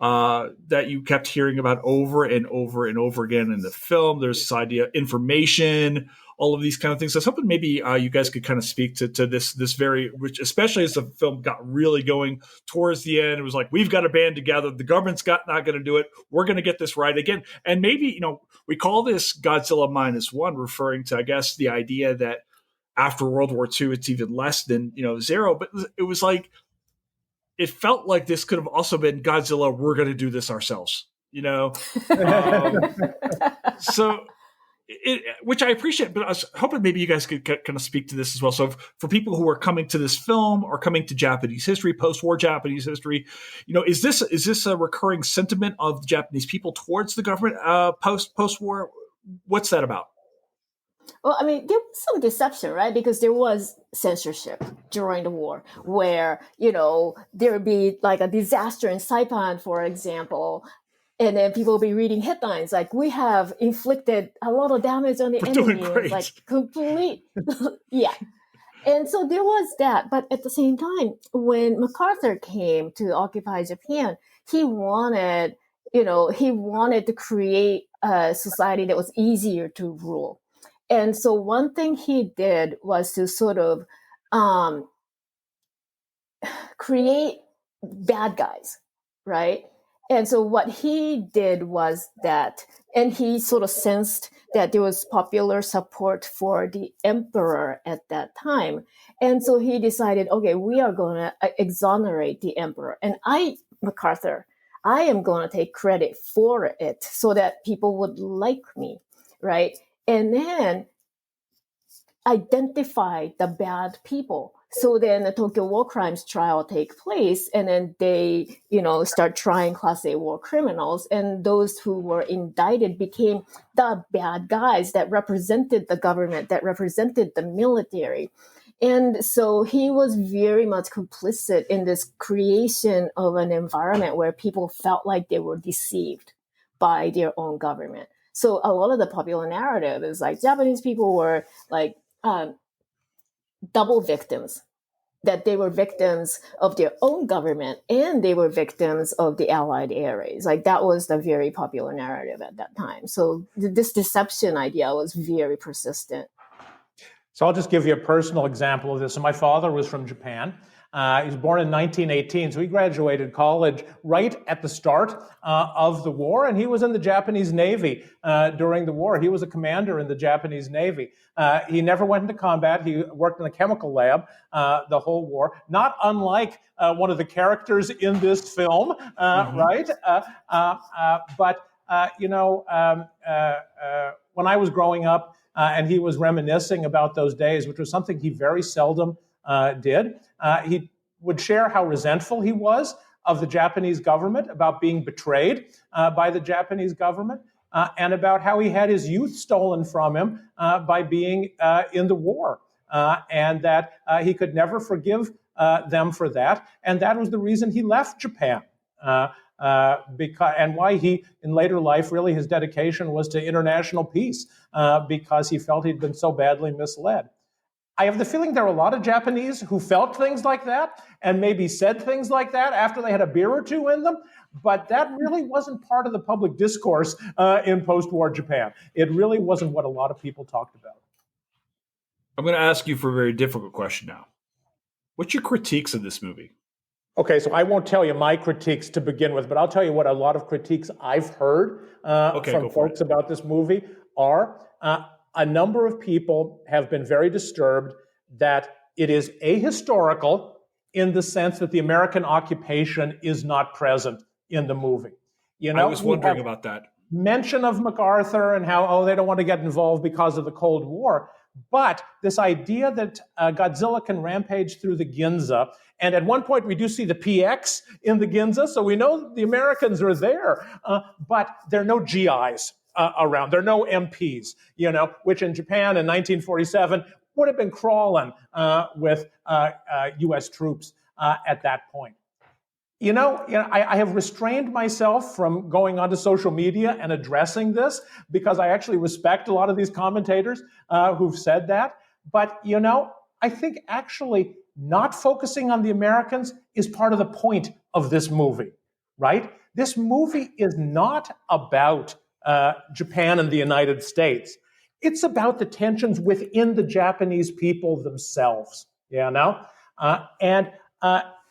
that you kept hearing about over and over and over again in the film. There's this idea of information, all of these kind of things. So I was hoping maybe you guys could kind of speak to this very, which especially as the film got really going towards the end, it was like, we've got to band together. The government's not going to do it. We're going to get this right again. And maybe, we call this Godzilla Minus One, referring to, I guess, the idea that after World War II, it's even less than, zero. But it was like, it felt like this could have also been Godzilla, we're going to do this ourselves, So, which I appreciate, but I was hoping maybe you guys could kind of speak to this as well. So for people who are coming to this film or coming to Japanese history, post-war Japanese history, is this a recurring sentiment of the Japanese people towards the government post-war? What's that about? Well, I mean, there was some deception, right? Because there was censorship during the war where, there would be like a disaster in Saipan, for example, and then people will be reading headlines like, we have inflicted a lot of damage on the enemy. It's like complete. Yeah. And so there was that. But at the same time, when MacArthur came to occupy Japan, he wanted to create a society that was easier to rule. And so one thing he did was to sort of create bad guys, right? And so what he did was that, and he sort of sensed that there was popular support for the emperor at that time. And so he decided, okay, we are going to exonerate the emperor. And MacArthur, I am going to take credit for it so that people would like me, right? And then identify the bad people. So then the Tokyo war crimes trial take place, and then they, start trying Class A war criminals. And those who were indicted became the bad guys that represented the government, that represented the military. And so he was very much complicit in this creation of an environment where people felt like they were deceived by their own government. So a lot of the popular narrative is like Japanese people were like double victims, that they were victims of their own government and they were victims of the Allied air raids. Like that was the very popular narrative at that time. So this deception idea was very persistent. So I'll just give you a personal example of this. So my father was from Japan. He was born in 1918, so he graduated college right at the start of the war, and he was in the Japanese Navy during the war. He was a commander in the Japanese Navy. He never went into combat. He worked in a chemical lab the whole war, not unlike one of the characters in this film, right? But when I was growing up, and he was reminiscing about those days, which was something he very seldom did. He would share how resentful he was of the Japanese government, about being betrayed by the Japanese government, and about how he had his youth stolen from him by being in the war, and that he could never forgive them for that. And that was the reason he left Japan. and why he, in later life, really his dedication was to international peace because he felt he'd been so badly misled. I have the feeling there are a lot of Japanese who felt things like that and maybe said things like that after they had a beer or two in them, but that really wasn't part of the public discourse in post-war Japan. It really wasn't what a lot of people talked about. I'm going to ask you for a very difficult question now. What's your critiques of this movie? Okay, so I won't tell you my critiques to begin with, but I'll tell you what a lot of critiques I've heard from folks about this movie are. A number of people have been very disturbed that it is ahistorical in the sense that the American occupation is not present in the movie. You know, I was wondering about that. Mention of MacArthur and how, they don't want to get involved because of the Cold War. But this idea that Godzilla can rampage through the Ginza, and at one point we do see the PX in the Ginza, so we know the Americans are there, but there are no GIs around. There are no MPs, which in Japan in 1947 would have been crawling with U.S. troops at that point. I have restrained myself from going onto social media and addressing this because I actually respect a lot of these commentators who've said that. But, I think actually not focusing on the Americans is part of the point of this movie, right? This movie is not about Japan and the United States. It's about the tensions within the Japanese people themselves, and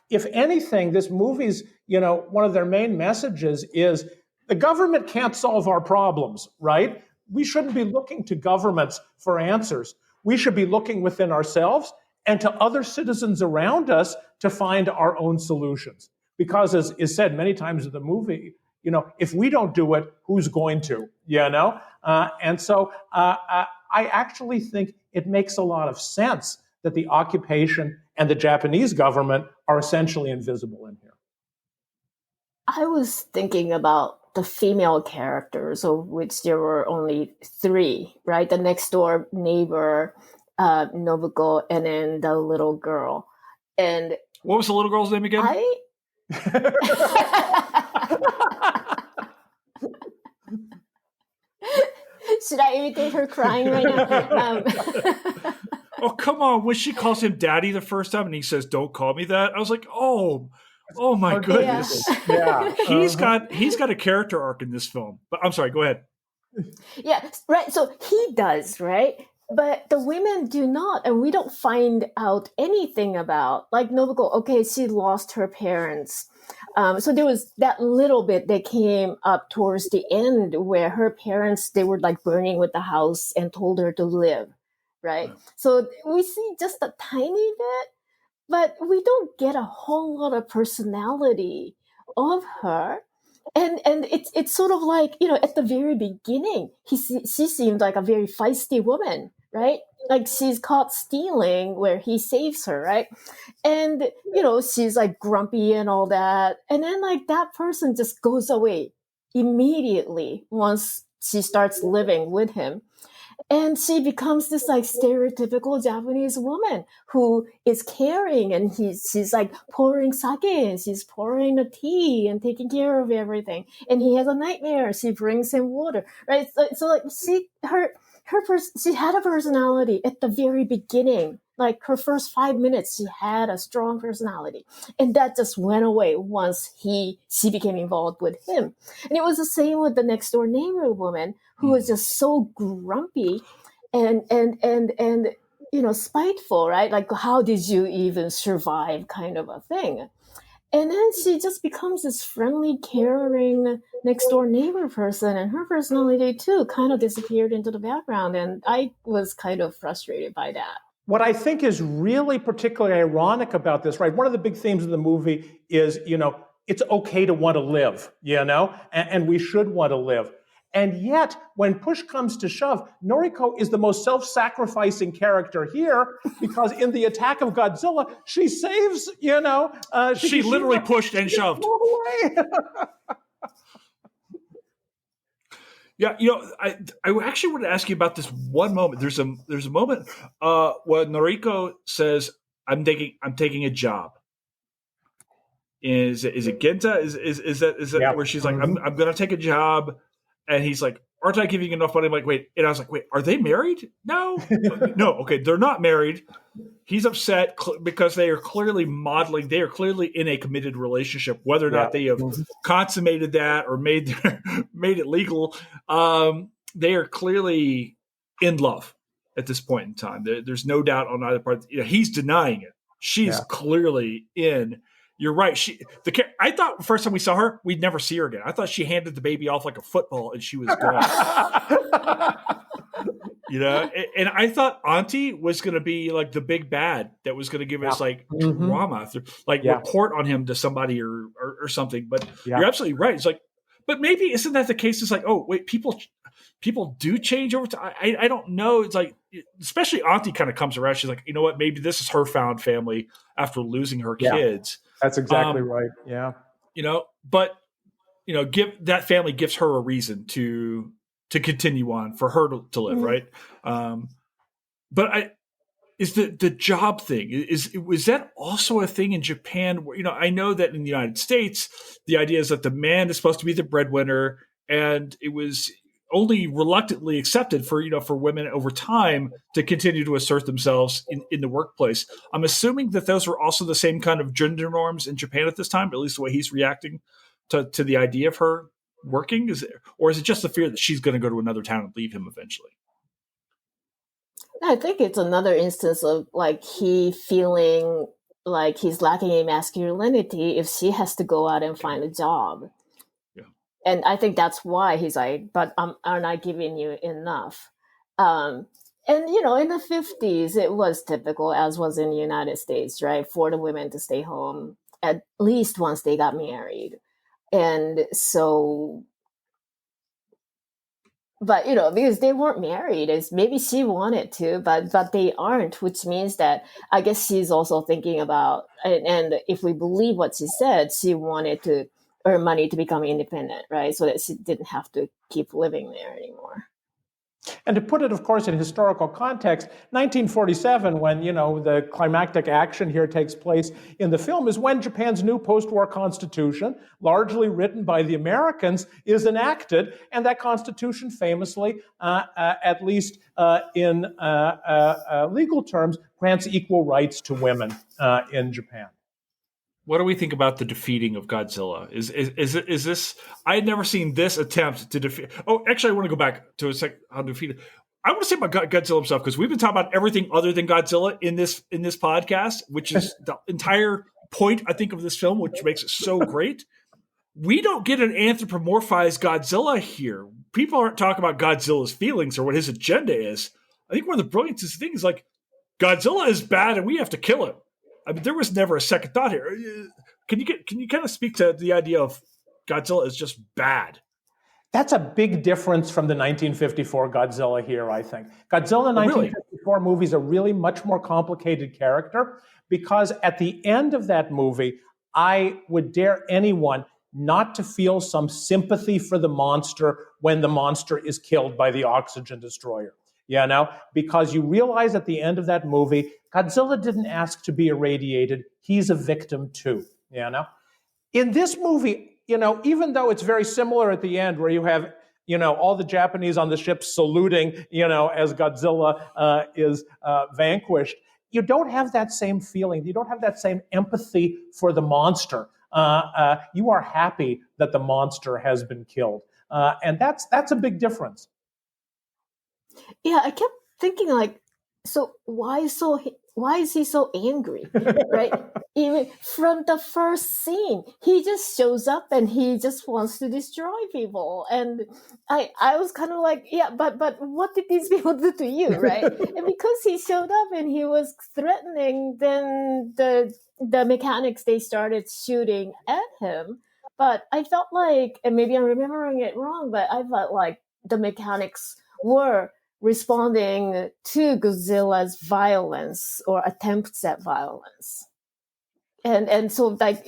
if anything, this movie's, one of their main messages is the government can't solve our problems, right? We shouldn't be looking to governments for answers. We should be looking within ourselves and to other citizens around us to find our own solutions. Because as is said many times in the movie, if we don't do it, who's going to, And so I actually think it makes a lot of sense that the occupation and the Japanese government are essentially invisible in here. I was thinking about the female characters, of which there were only 3, right? The next door neighbor, Nobuko, and then the little girl. And what was the little girl's name again? Should I imitate her crying right now? Oh, come on. When she calls him daddy the first time and he says, "Don't call me that," I was like, oh my goodness. Yeah. He's got a character arc in this film. But I'm sorry, go ahead. Yeah, right. So he does, right? But the women do not, and we don't find out anything about, like Nobuko, okay, she lost her parents. So there was that little bit that came up towards the end where her parents, they were like burning with the house and told her to live, right? So we see just a tiny bit, but we don't get a whole lot of personality of her. And it's sort of like, at the very beginning, she seemed like a very feisty woman, right? Like she's caught stealing where he saves her, right? And, she's like grumpy and all that. And then like that person just goes away immediately once she starts living with him. And she becomes this like stereotypical Japanese woman who is caring, and she's like pouring sake and she's pouring the tea and taking care of everything. And he has a nightmare. She brings him water, right? So like she had a personality at the very beginning. Like her first 5 minutes, she had a strong personality, and that just went away once she became involved with him. And it was the same with the next door neighbor woman who was just so grumpy and spiteful, right? Like, how did you even survive, kind of a thing. And then she just becomes this friendly, caring next door neighbor person, and her personality too kind of disappeared into the background. And I was kind of frustrated by that. What I think is really particularly ironic about this, right? One of the big themes of the movie is, it's okay to want to live, and we should want to live. And yet, when push comes to shove, Noriko is the most self-sacrificing character here because in the attack of Godzilla, she saves, she literally pushed and shoved. Away. Yeah, I actually want to ask you about this one moment. There's a moment where Noriko says, "I'm taking a job," Is it Genta? Is that where she's like, I'm gonna take a job, and he's like, aren't I giving you enough money? I'm like, wait, and I was like, wait, are they married? No, no, okay, they're not married. He's upset because they are clearly modeling. They are clearly in a committed relationship, whether or not they have consummated that or made it legal. They are clearly in love at this point in time. There's no doubt on either part. He's denying it. She's clearly in. You're right. I thought the first time we saw her, we'd never see her again. I thought she handed the baby off like a football and she was gone. And I thought Auntie was going to be like the big bad that was going to give us like drama, report on him to somebody or something. But you're absolutely right. It's like, but maybe isn't that the case? It's like, oh wait, people do change over time. I don't know. It's like, especially Auntie kind of comes around. She's like, you know what? Maybe this is her found family after losing her kids. That's exactly right. Yeah. But that family gives her a reason to continue on, for her to live, right? But is the job thing, was that also a thing in Japan? Where, I know that in the United States, the idea is that the man is supposed to be the breadwinner, and it was only reluctantly accepted for women over time to continue to assert themselves in the workplace. I'm assuming that those were also the same kind of gender norms in Japan at this time, at least the way he's reacting to the idea of her working. Or is it just the fear that she's going to go to another town and leave him eventually? I think it's another instance of like he feeling like he's lacking in masculinity if she has to go out and find a job. And I think that's why he's like, but aren't I giving you enough? And, in the 50s, it was typical, as was in the United States, right, for the women to stay home at least once they got married. And so, but, because they weren't married, maybe she wanted to, but they aren't, which means that I guess she's also thinking about, and if we believe what she said, she wanted to earn money to become independent, right? So that she didn't have to keep living there anymore. And to put it, of course, in historical context, 1947, when, the climactic action here takes place in the film, is when Japan's new post-war constitution, largely written by the Americans, is enacted. And that constitution famously, at least in legal terms, grants equal rights to women in Japan. What do we think about the defeating of Godzilla? Is this? I had never seen this attempt to defeat. Oh, actually, I want to go back to a second. How to defeat it. I want to say about Godzilla himself, because we've been talking about everything other than Godzilla in this podcast, which is the entire point, I think, of this film, which makes it so great. We don't get an anthropomorphized Godzilla here. People aren't talking about Godzilla's feelings or what his agenda is. I think one of the brilliant things is like, Godzilla is bad and we have to kill him. I mean, there was never a second thought here. Can you kind of speak to the idea of Godzilla is just bad? That's a big difference from the 1954 Godzilla here, I think. Godzilla 1954 movie is a really much more complicated character, because at the end of that movie, I would dare anyone not to feel some sympathy for the monster when the monster is killed by the oxygen destroyer. Because you realize at the end of that movie, Godzilla didn't ask to be irradiated. He's a victim too. In this movie, even though it's very similar at the end, where you have, all the Japanese on the ship saluting, as Godzilla is vanquished, you don't have that same feeling. You don't have that same empathy for the monster. You are happy that the monster has been killed, and that's a big difference. Yeah, I kept thinking like, so why is he so angry, right? Even from the first scene, he just shows up and he just wants to destroy people. And I was kind of like, yeah, but what did these people do to you, right? And because he showed up and he was threatening, then the mechanics, they started shooting at him. But I felt like, and maybe I'm remembering it wrong, but I felt like the mechanics were responding to Godzilla's violence or attempts at violence. And so, like,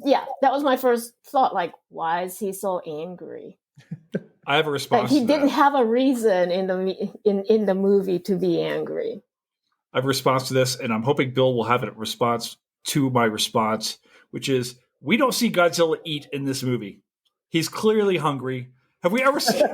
yeah, that was my first thought. Like, why is he so angry? I have a response. Like, he didn't have a reason in the movie to be angry. I have a response to this, and I'm hoping Bill will have a response to my response, which is we don't see Godzilla eat in this movie. He's clearly hungry. Have we ever seen?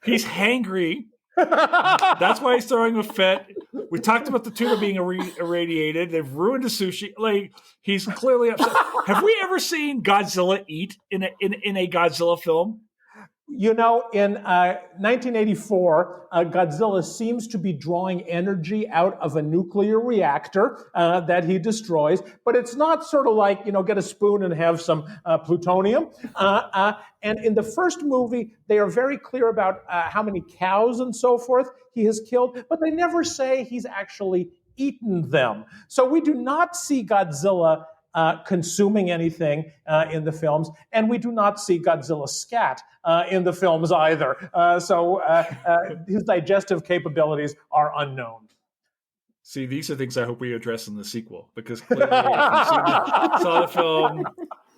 He's hangry. That's why he's throwing a fit. We talked about the tuna being irradiated. They've ruined the sushi. Like, he's clearly upset. Have we ever seen Godzilla eat in a Godzilla film? You know, in 1984, Godzilla seems to be drawing energy out of a nuclear reactor that he destroys, but it's not sort of like, get a spoon and have some plutonium. And in the first movie, they are very clear about how many cows and so forth he has killed, but they never say he's actually eaten them. So we do not see Godzilla consuming anything in the films, and we do not see Godzilla scat in the films either. So his digestive capabilities are unknown. See, these are things I hope we address in the sequel, because clearly, if you saw the film,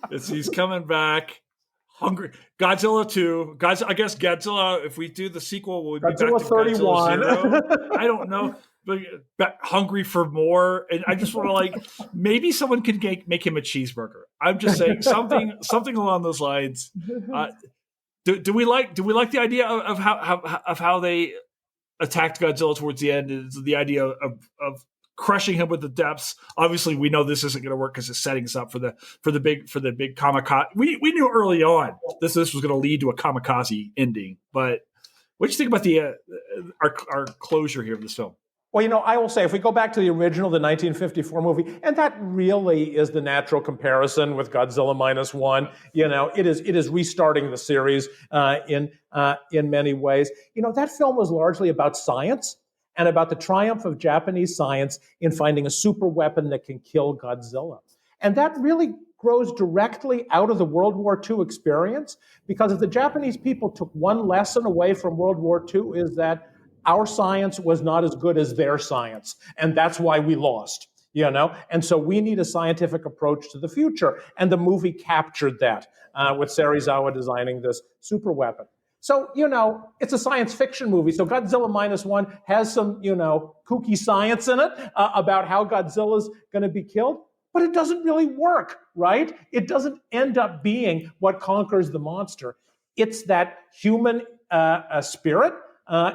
he's coming back hungry. Godzilla 2. I guess Godzilla, if we do the sequel, we'll be back to Godzilla 0. I don't know. But hungry for more, and I just want to maybe someone could make him a cheeseburger. I'm just saying something along those lines. Do we like the idea of how they attacked Godzilla towards the end? Is the idea of crushing him with the depths? Obviously, we know this isn't going to work because it's setting us up for the big kamikaze. We knew early on this was going to lead to a kamikaze ending. But what do you think about our closure here of this film? Well, I will say, if we go back to the original, the 1954 movie, and that really is the natural comparison with Godzilla Minus One. It is restarting the series in many ways. That film was largely about science and about the triumph of Japanese science in finding a super weapon that can kill Godzilla. And that really grows directly out of the World War II experience, because if the Japanese people took one lesson away from World War II, is that our science was not as good as their science, and that's why we lost, And so we need a scientific approach to the future, and the movie captured that with Serizawa designing this super weapon. So, it's a science fiction movie, so Godzilla Minus One has some, kooky science in it about how Godzilla's going to be killed, but it doesn't really work, right? It doesn't end up being what conquers the monster. It's that human spirit.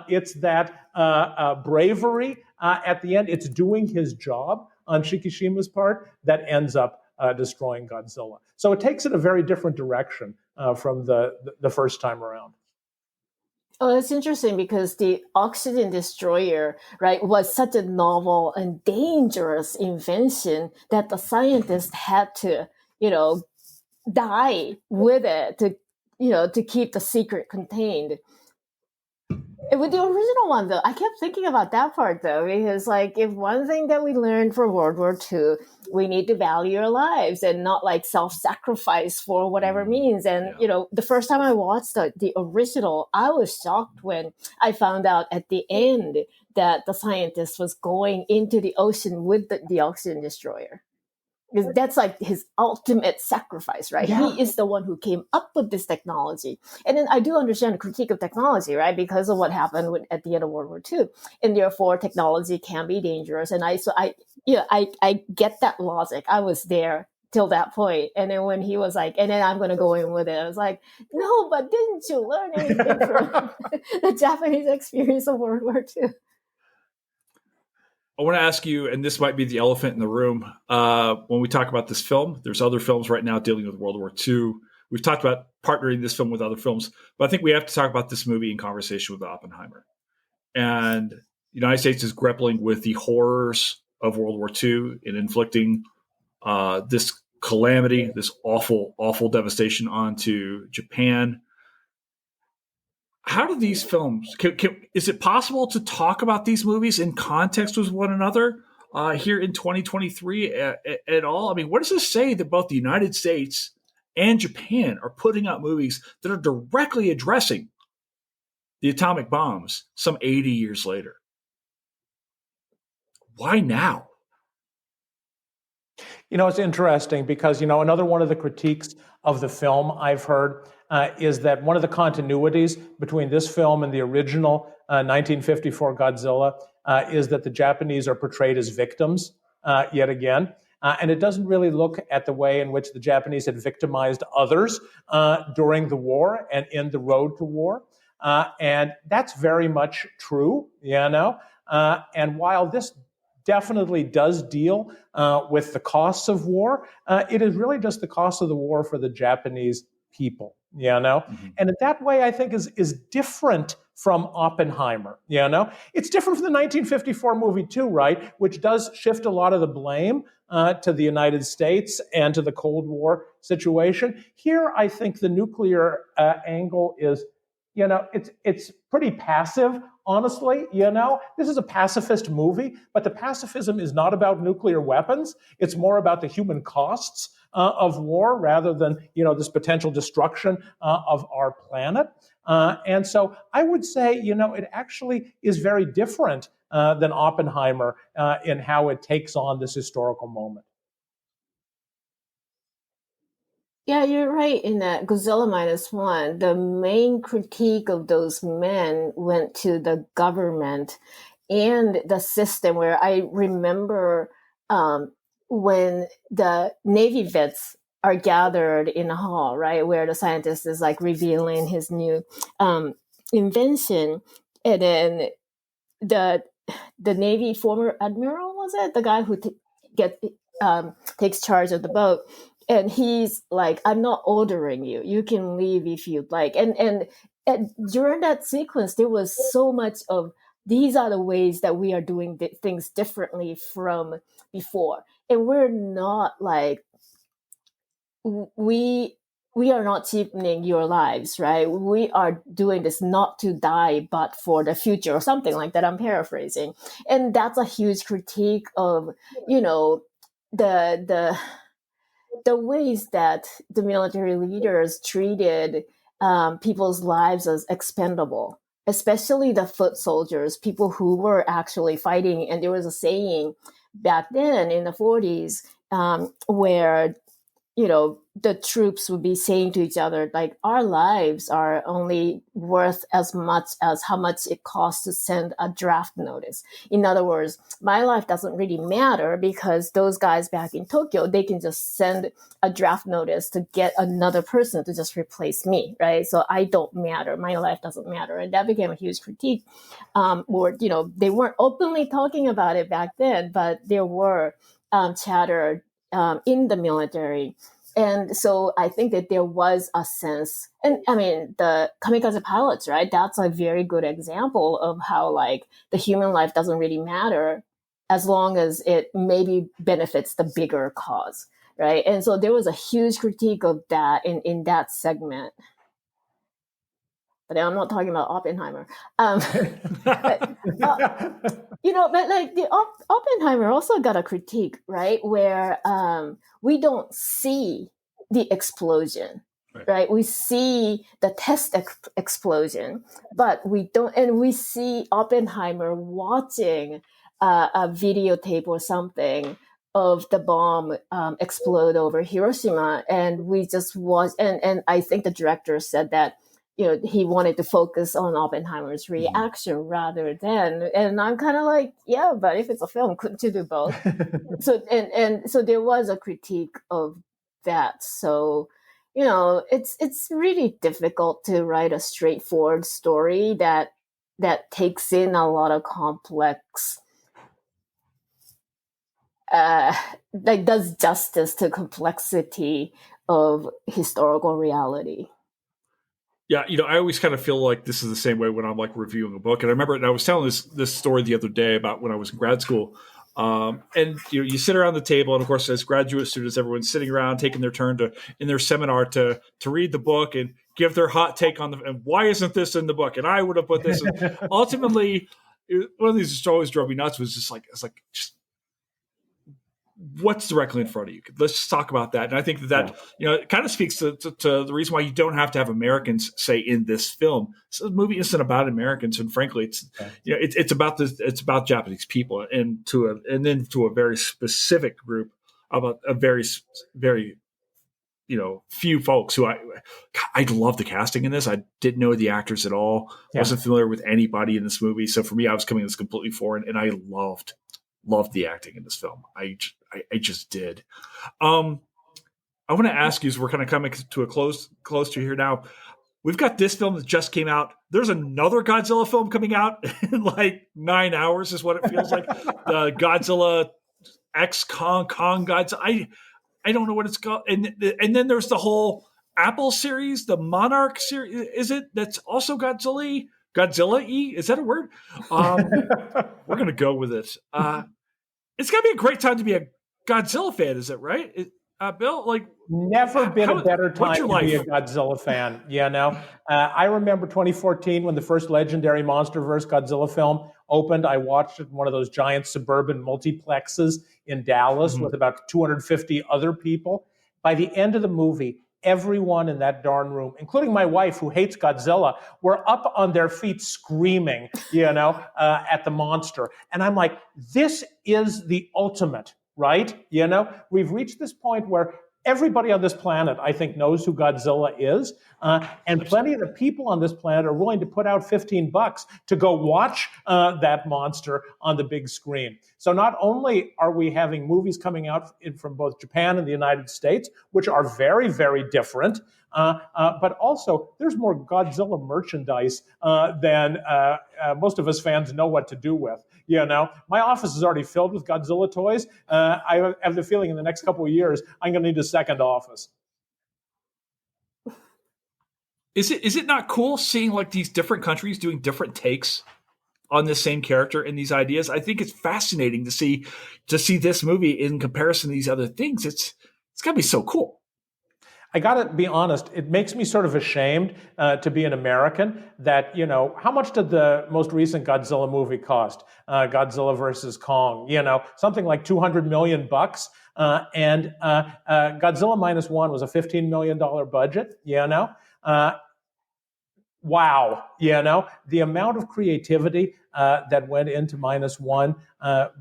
It's that bravery at the end. It's doing his job on Shikishima's part that ends up destroying Godzilla. So it takes it a very different direction from the first time around. Oh, that's interesting, because the oxygen destroyer, right, was such a novel and dangerous invention that the scientists had to, die with it to keep the secret contained. With the original one, though, I kept thinking about that part, though, because, if one thing that we learned from World War II, we need to value our lives and not, self-sacrifice for whatever means. And, the first time I watched the original, I was shocked when I found out at the end that the scientist was going into the ocean with the oxygen destroyer. Because that's his ultimate sacrifice, right? Yeah. He is the one who came up with this technology. And then I do understand the critique of technology, right? Because of what happened at the end of World War II. And therefore, technology can be dangerous. And I get that logic. I was there till that point. And then when he was and then I'm going to go in with it, I was like, no, but didn't you learn anything from the Japanese experience of World War II? I want to ask you, and this might be the elephant in the room, when we talk about this film, there's other films right now dealing with World War II. We've talked about partnering this film with other films, but I think we have to talk about this movie in conversation with Oppenheimer. And the United States is grappling with the horrors of World War II in inflicting this calamity, this awful, awful devastation onto Japan. How do these films, is it possible to talk about these movies in context with one another here in 2023 at all? I mean, what does this say that both the United States and Japan are putting out movies that are directly addressing the atomic bombs some 80 years later? Why now? It's interesting because, another one of the critiques of the film I've heard is that one of the continuities between this film and the original 1954 Godzilla is that the Japanese are portrayed as victims yet again. And it doesn't really look at the way in which the Japanese had victimized others during the war and in the road to war. And that's very much true, and while this definitely does deal with the costs of war, it is really just the cost of the war for the Japanese people, Mm-hmm. And in that way, I think is different from Oppenheimer, It's different from the 1954 movie too, right? Which does shift a lot of the blame to the United States and to the Cold War situation. Here, I think the nuclear angle is, it's pretty passive, honestly. This is a pacifist movie, but the pacifism is not about nuclear weapons. It's more about the human costs of war rather than, this potential destruction of our planet. And so I would say, it actually is very different than Oppenheimer in how it takes on this historical moment. Yeah, you're right in that Godzilla Minus One, the main critique of those men went to the government and the system, where I remember when the Navy vets are gathered in a hall, right, where the scientist is like revealing his new invention. And then the Navy former admiral, was it? The guy who takes charge of the boat. And he's like, I'm not ordering you. You can leave if you'd like. And during that sequence, there was so much of, these are the ways that we are doing things differently from before. And we're not like, we are not cheapening your lives, right? We are doing this not to die, but for the future, or something like that. I'm paraphrasing. And that's a huge critique of, the ways that the military leaders treated people's lives as expendable, especially the foot soldiers, people who were actually fighting. And there was a saying back then in the 40s where, the troops would be saying to each other, like, our lives are only worth as much as how much it costs to send a draft notice. In other words, my life doesn't really matter because those guys back in Tokyo, they can just send a draft notice to get another person to just replace me, right? So I don't matter. My life doesn't matter. And that became a huge critique. Or, they weren't openly talking about it back then, but there were chatter in the military. And so I think that there was a sense, and I mean, the kamikaze pilots, right? That's a very good example of how, like, the human life doesn't really matter as long as it maybe benefits the bigger cause, right? And so there was a huge critique of that in that segment. But I'm not talking about Oppenheimer. But like the Oppenheimer also got a critique, right? Where we don't see the explosion, right? We see the test explosion, but we don't, and we see Oppenheimer watching a videotape or something of the bomb explode over Hiroshima, and we just watch. And I think the director said that, he wanted to focus on Oppenheimer's reaction rather than, and I'm kind of like, yeah, but if it's a film, couldn't you do both? So, and so there was a critique of that. So, it's really difficult to write a straightforward story that takes in a lot of complex, like does justice to complexity of historical reality. Yeah, I always kind of feel like this is the same way when I'm like reviewing a book. And I remember, and I was telling this story the other day about when I was in grad school. And you sit around the table, and of course, as graduate students, everyone's sitting around taking their turn in their seminar to read the book and give their hot take on and why isn't this in the book? And I would have put this. And ultimately, one of these just always drove me nuts. Was just like, what's directly in front of you? Let's just talk about that. And I think that it kind of speaks to the reason why you don't have to have Americans say in this film. So the movie isn't about Americans, and frankly, it's about Japanese people, and then to a very specific group, about a very very few folks who I love the casting in this. I didn't know the actors at all. Wasn't familiar with anybody in this movie, so for me, I was coming this completely foreign, and I loved loved the acting in this film. I just did. I want to ask you, as we're kind of coming to a close to here now, we've got this film that just came out. There's another Godzilla film coming out in like 9 hours is what it feels like. The Godzilla X Kong Godzilla. I don't know what it's called. And then there's the whole Apple series, the Monarch series. Is it? That's also Godzilla. Godzilla-y? Is that a word? We're going to go with it. It's got to be a great time to be a Godzilla fan. Is it right? Bill, like, never been a better time to be a Godzilla fan. I remember 2014 when the first legendary MonsterVerse Godzilla film opened. I watched it in one of those giant suburban multiplexes in Dallas with about 250 other people. By the end of the movie, everyone in that darn room, including my wife who hates Godzilla, were up on their feet screaming, at the monster. And I'm like, this is the ultimate. Right? We've reached this point where everybody on this planet, I think, knows who Godzilla is. And plenty of the people on this planet are willing to put out $15 to go watch that monster on the big screen. So not only are we having movies coming out from both Japan and the United States, which are very, very different, but also there's more Godzilla merchandise than most of us fans know what to do with. My office is already filled with Godzilla toys. I have the feeling in the next couple of years I'm going to need a second office. Is it not cool seeing like these different countries doing different takes on this same character and these ideas? I think it's fascinating to see this movie in comparison to these other things. It's got to be so cool. I got to be honest, it makes me sort of ashamed to be an American that, how much did the most recent Godzilla movie cost? Godzilla versus Kong, something like $200 million. And Godzilla Minus One was a $15 million budget, wow, the amount of creativity that went into Minus One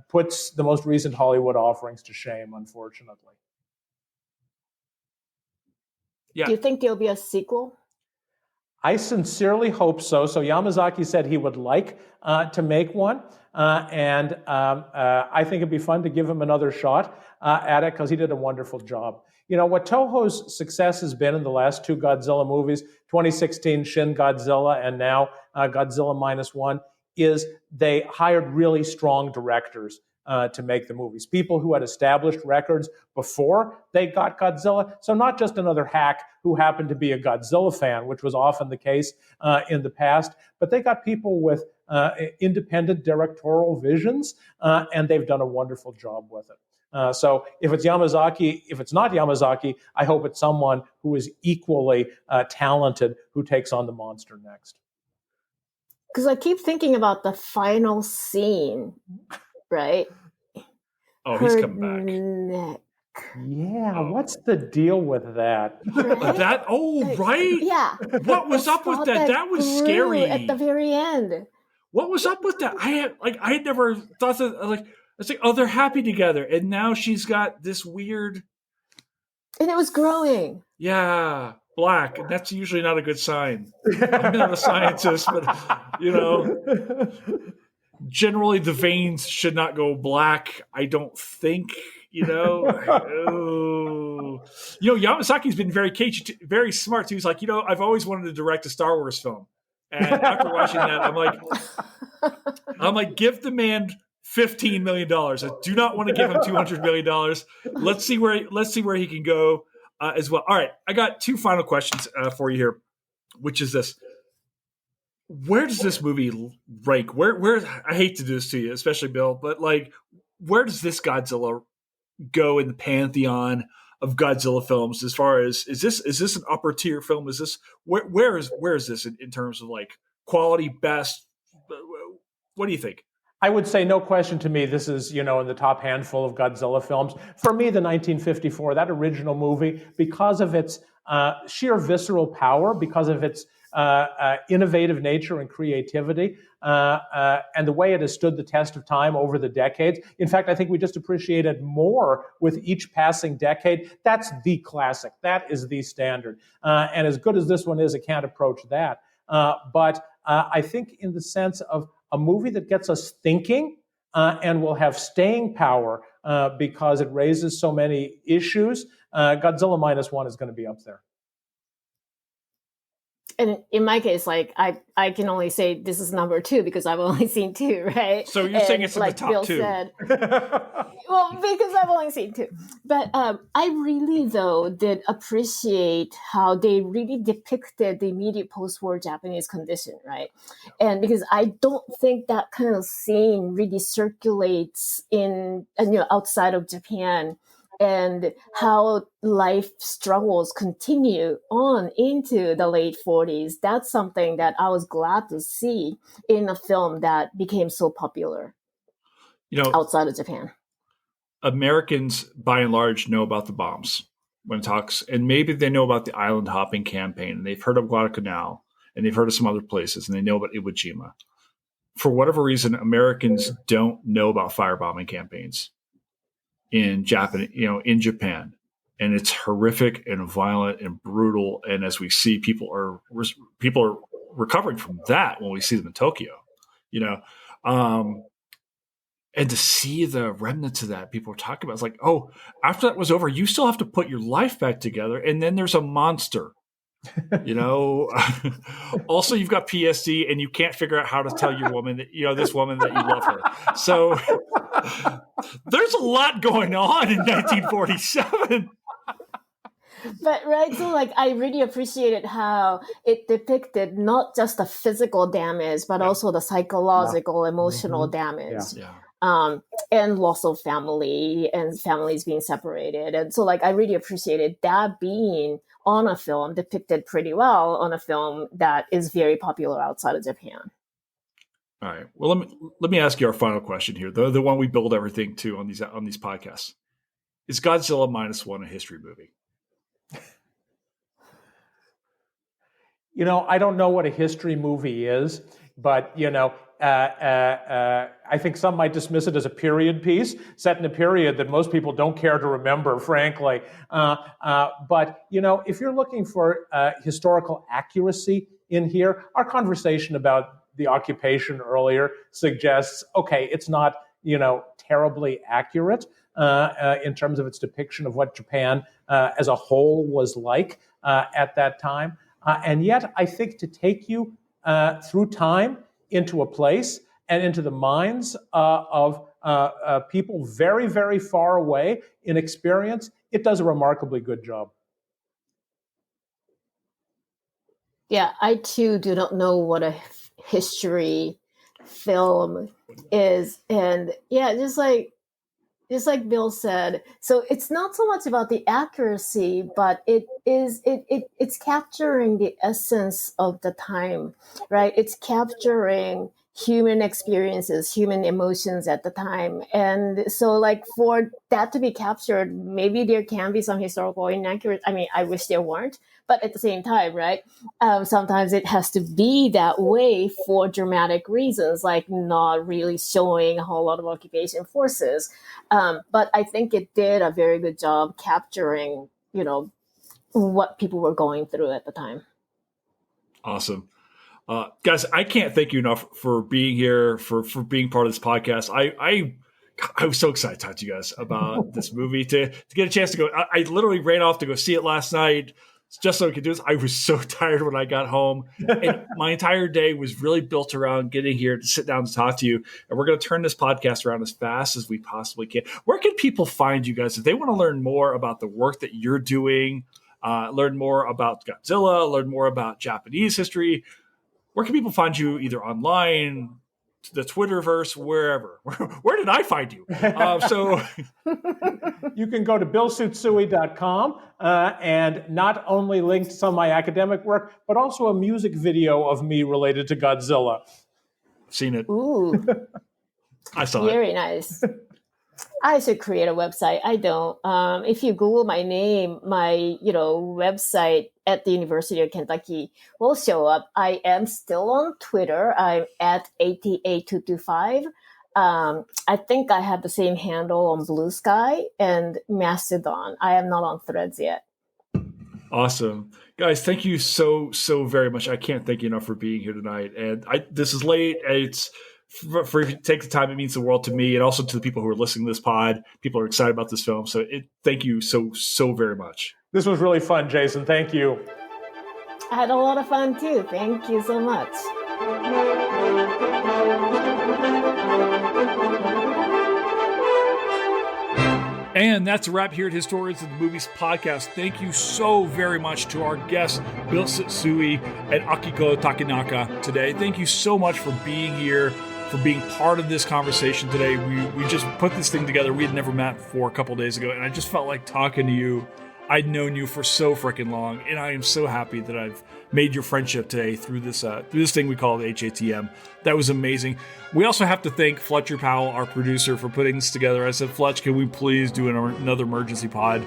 puts the most recent Hollywood offerings to shame, unfortunately. Yeah. Do you think there'll be a sequel? I sincerely hope so. So Yamazaki said he would like to make one. And I think it'd be fun to give him another shot at it because he did a wonderful job. What Toho's success has been in the last two Godzilla movies, 2016 Shin Godzilla and now Godzilla Minus One, is they hired really strong directors to make the movies. People who had established records before they got Godzilla. So not just another hack who happened to be a Godzilla fan, which was often the case in the past, but they got people with independent directorial visions, and they've done a wonderful job with it. So if it's Yamazaki, if it's not Yamazaki, I hope it's someone who is equally talented who takes on the monster next. Because I keep thinking about the final scene, right? Oh, he's coming back. Yeah, what's the deal with that? Right? Right? Yeah. What was up with that? That was scary. At the very end. What was up with that? I had never thought that. It's like, oh, they're happy together, and now she's got this weird. And it was growing. Yeah, black. And that's usually not a good sign. I'm not a scientist, but generally the veins should not go black. I don't think. Yamazaki's been very cagey, very smart too. He's like, I've always wanted to direct a Star Wars film, and after watching that, I'm like, give the man $15 million. I do not want to give him $200 million. Let's see where he can go as well. All right, I got two final questions for you here, which is this: where does this movie rank? Where I hate to do this to you, especially Bill, but like, where does this Godzilla go in the pantheon of Godzilla films? As far as is this an upper tier film? Is this where is this in terms of like quality, best? What do you think? I would say, no question to me, this is, in the top handful of Godzilla films. For me, the 1954, that original movie, because of its sheer visceral power, because of its innovative nature and creativity, and the way it has stood the test of time over the decades. In fact, I think we just appreciate it more with each passing decade. That's the classic. That is the standard. And as good as this one is, it can't approach that. But I think in the sense of a movie that gets us thinking and will have staying power because it raises so many issues, Godzilla Minus One is going to be up there. And in my case, like I can only say this is number 2 because I've only seen 2, right? So you're saying it's in the top Bill 2. Said, well, because I've only seen 2. But I really, though, did appreciate how they really depicted the immediate post-war Japanese condition, right? And because I don't think that kind of scene really circulates in, outside of Japan, and how life struggles continue on into the late 40s. That's something that I was glad to see in a film that became so popular outside of Japan. Americans, by and large, know about the bombs when it talks, and maybe they know about the island hopping campaign, and they've heard of Guadalcanal, and they've heard of some other places, and they know about Iwo Jima. For whatever reason, Americans don't know about firebombing campaigns in Japan, and it's horrific and violent and brutal. And as we see, people are recovering from that when we see them in Tokyo, and to see the remnants of that, people are talking about, it's like, oh, after that was over, you still have to put your life back together, and then there's a monster. Also, you've got PSD, and you can't figure out how to tell your woman that this woman that you love her. So there's a lot going on in 1947. But right, so like I really appreciated how it depicted not just the physical damage, but also the psychological, emotional damage. And loss of family and families being separated. And so like I really appreciated that being on a film, depicted pretty well on a film that is very popular outside of Japan. All right. Well, let me ask you our final question here, the one we build everything to on these podcasts. Is Godzilla Minus One a history movie? I don't know what a history movie is, but I think some might dismiss it as a period piece set in a period that most people don't care to remember, frankly. But if you're looking for historical accuracy in here, our conversation about the occupation earlier suggests, okay, it's not terribly accurate in terms of its depiction of what Japan as a whole was like at that time. And yet, I think to take you through time into a place and into the minds of people very, very far away in experience, it does a remarkably good job. Yeah, I too do not know what a history film is. And yeah, just like Bill said, so it's not so much about the accuracy, but it's capturing the essence of the time, right? It's capturing human experiences, human emotions at the time. And so like for that to be captured, maybe there can be some historical inaccuracy. I mean, I wish there weren't, but at the same time, right? Sometimes it has to be that way for dramatic reasons, like not really showing a whole lot of occupation forces. But I think it did a very good job capturing, what people were going through at the time. Awesome. Guys, I can't thank you enough for being here, for being part of this podcast. I was so excited to talk to you guys about this movie, to get a chance to go. I literally ran off to go see it last night just so I could do this. I was so tired when I got home, and my entire day was really built around getting here to sit down and talk to you. And we're going to turn this podcast around as fast as we possibly can. Where can people find you guys if they want to learn more about the work that you're doing, learn more about Godzilla, learn more about Japanese history? Where can people find you, either online, the Twitterverse, wherever? Where did I find you? So you can go to billtsutsui.com and not only link to some of my academic work, but also a music video of me related to Godzilla. Seen it. Ooh. I saw it. Very nice. I should create a website. I don't. If you Google my name, my website at the University of Kentucky will show up. I am still on Twitter. I'm at ATA225. I think I have the same handle on Blue Sky and Mastodon. I am not on Threads yet. Awesome. Guys, thank you so very much. I can't thank you enough for being here tonight. And this is late. It's for if you take the time. It means the world to me, and also to the people who are listening to this pod. People are excited about this film. So thank you so very much. This was really fun, Jason. Thank you. I had a lot of fun too. Thank you so much. And that's a wrap here at Historians of the Movies podcast. Thank you so very much to our guests, Bill Tsutsui and Akiko Takenaka today. Thank you so much for being here, for being part of this conversation today. We just put this thing together. We had never met before a couple days ago, and I just felt like talking to you. I'd known you for so freaking long, and I am so happy that I've made your friendship today through this thing we call the HATM. That was amazing. We also have to thank Fletcher Powell, our producer, for putting this together. I said, Fletch, can we please do another emergency pod?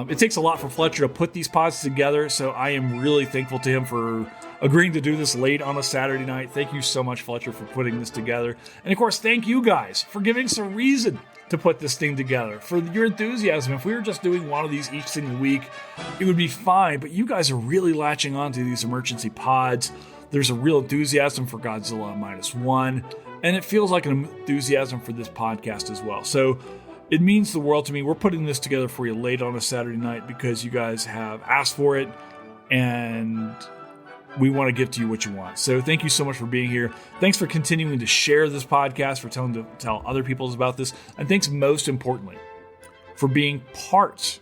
It takes a lot for Fletcher to put these pods together, so I am really thankful to him for agreeing to do this late on a Saturday night. Thank you so much, Fletcher, for putting this together. And of course, thank you guys for giving us a reason to put this thing together, for your enthusiasm. If we were just doing one of these each single week, it would be fine, but you guys are really latching on to these emergency pods. There's a real enthusiasm for Godzilla Minus One, and it feels like an enthusiasm for this podcast as well. So it means the world to me. We're putting this together for you late on a Saturday night because you guys have asked for it, and we want to give to you what you want. So thank you so much for being here. Thanks for continuing to share this podcast, for tell other people about this. And thanks most importantly for being part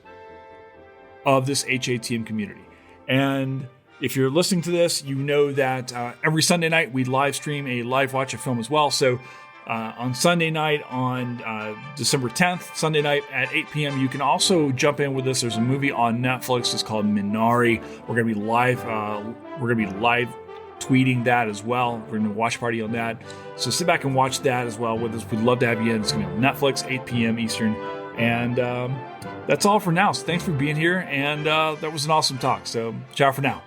of this HATM community. And if you're listening to this, you know that every Sunday night we live stream a live watch of film as well. So on Sunday night, on December 10th, Sunday night at 8 p.m., you can also jump in with us. There's a movie on Netflix. It's called Minari. We're going to be live. We're going to be live tweeting that as well. We're going to watch party on that. So sit back and watch that as well with us. We'd love to have you in. It's going to be on Netflix, 8 p.m. Eastern. And that's all for now. So thanks for being here. And that was an awesome talk. So ciao for now.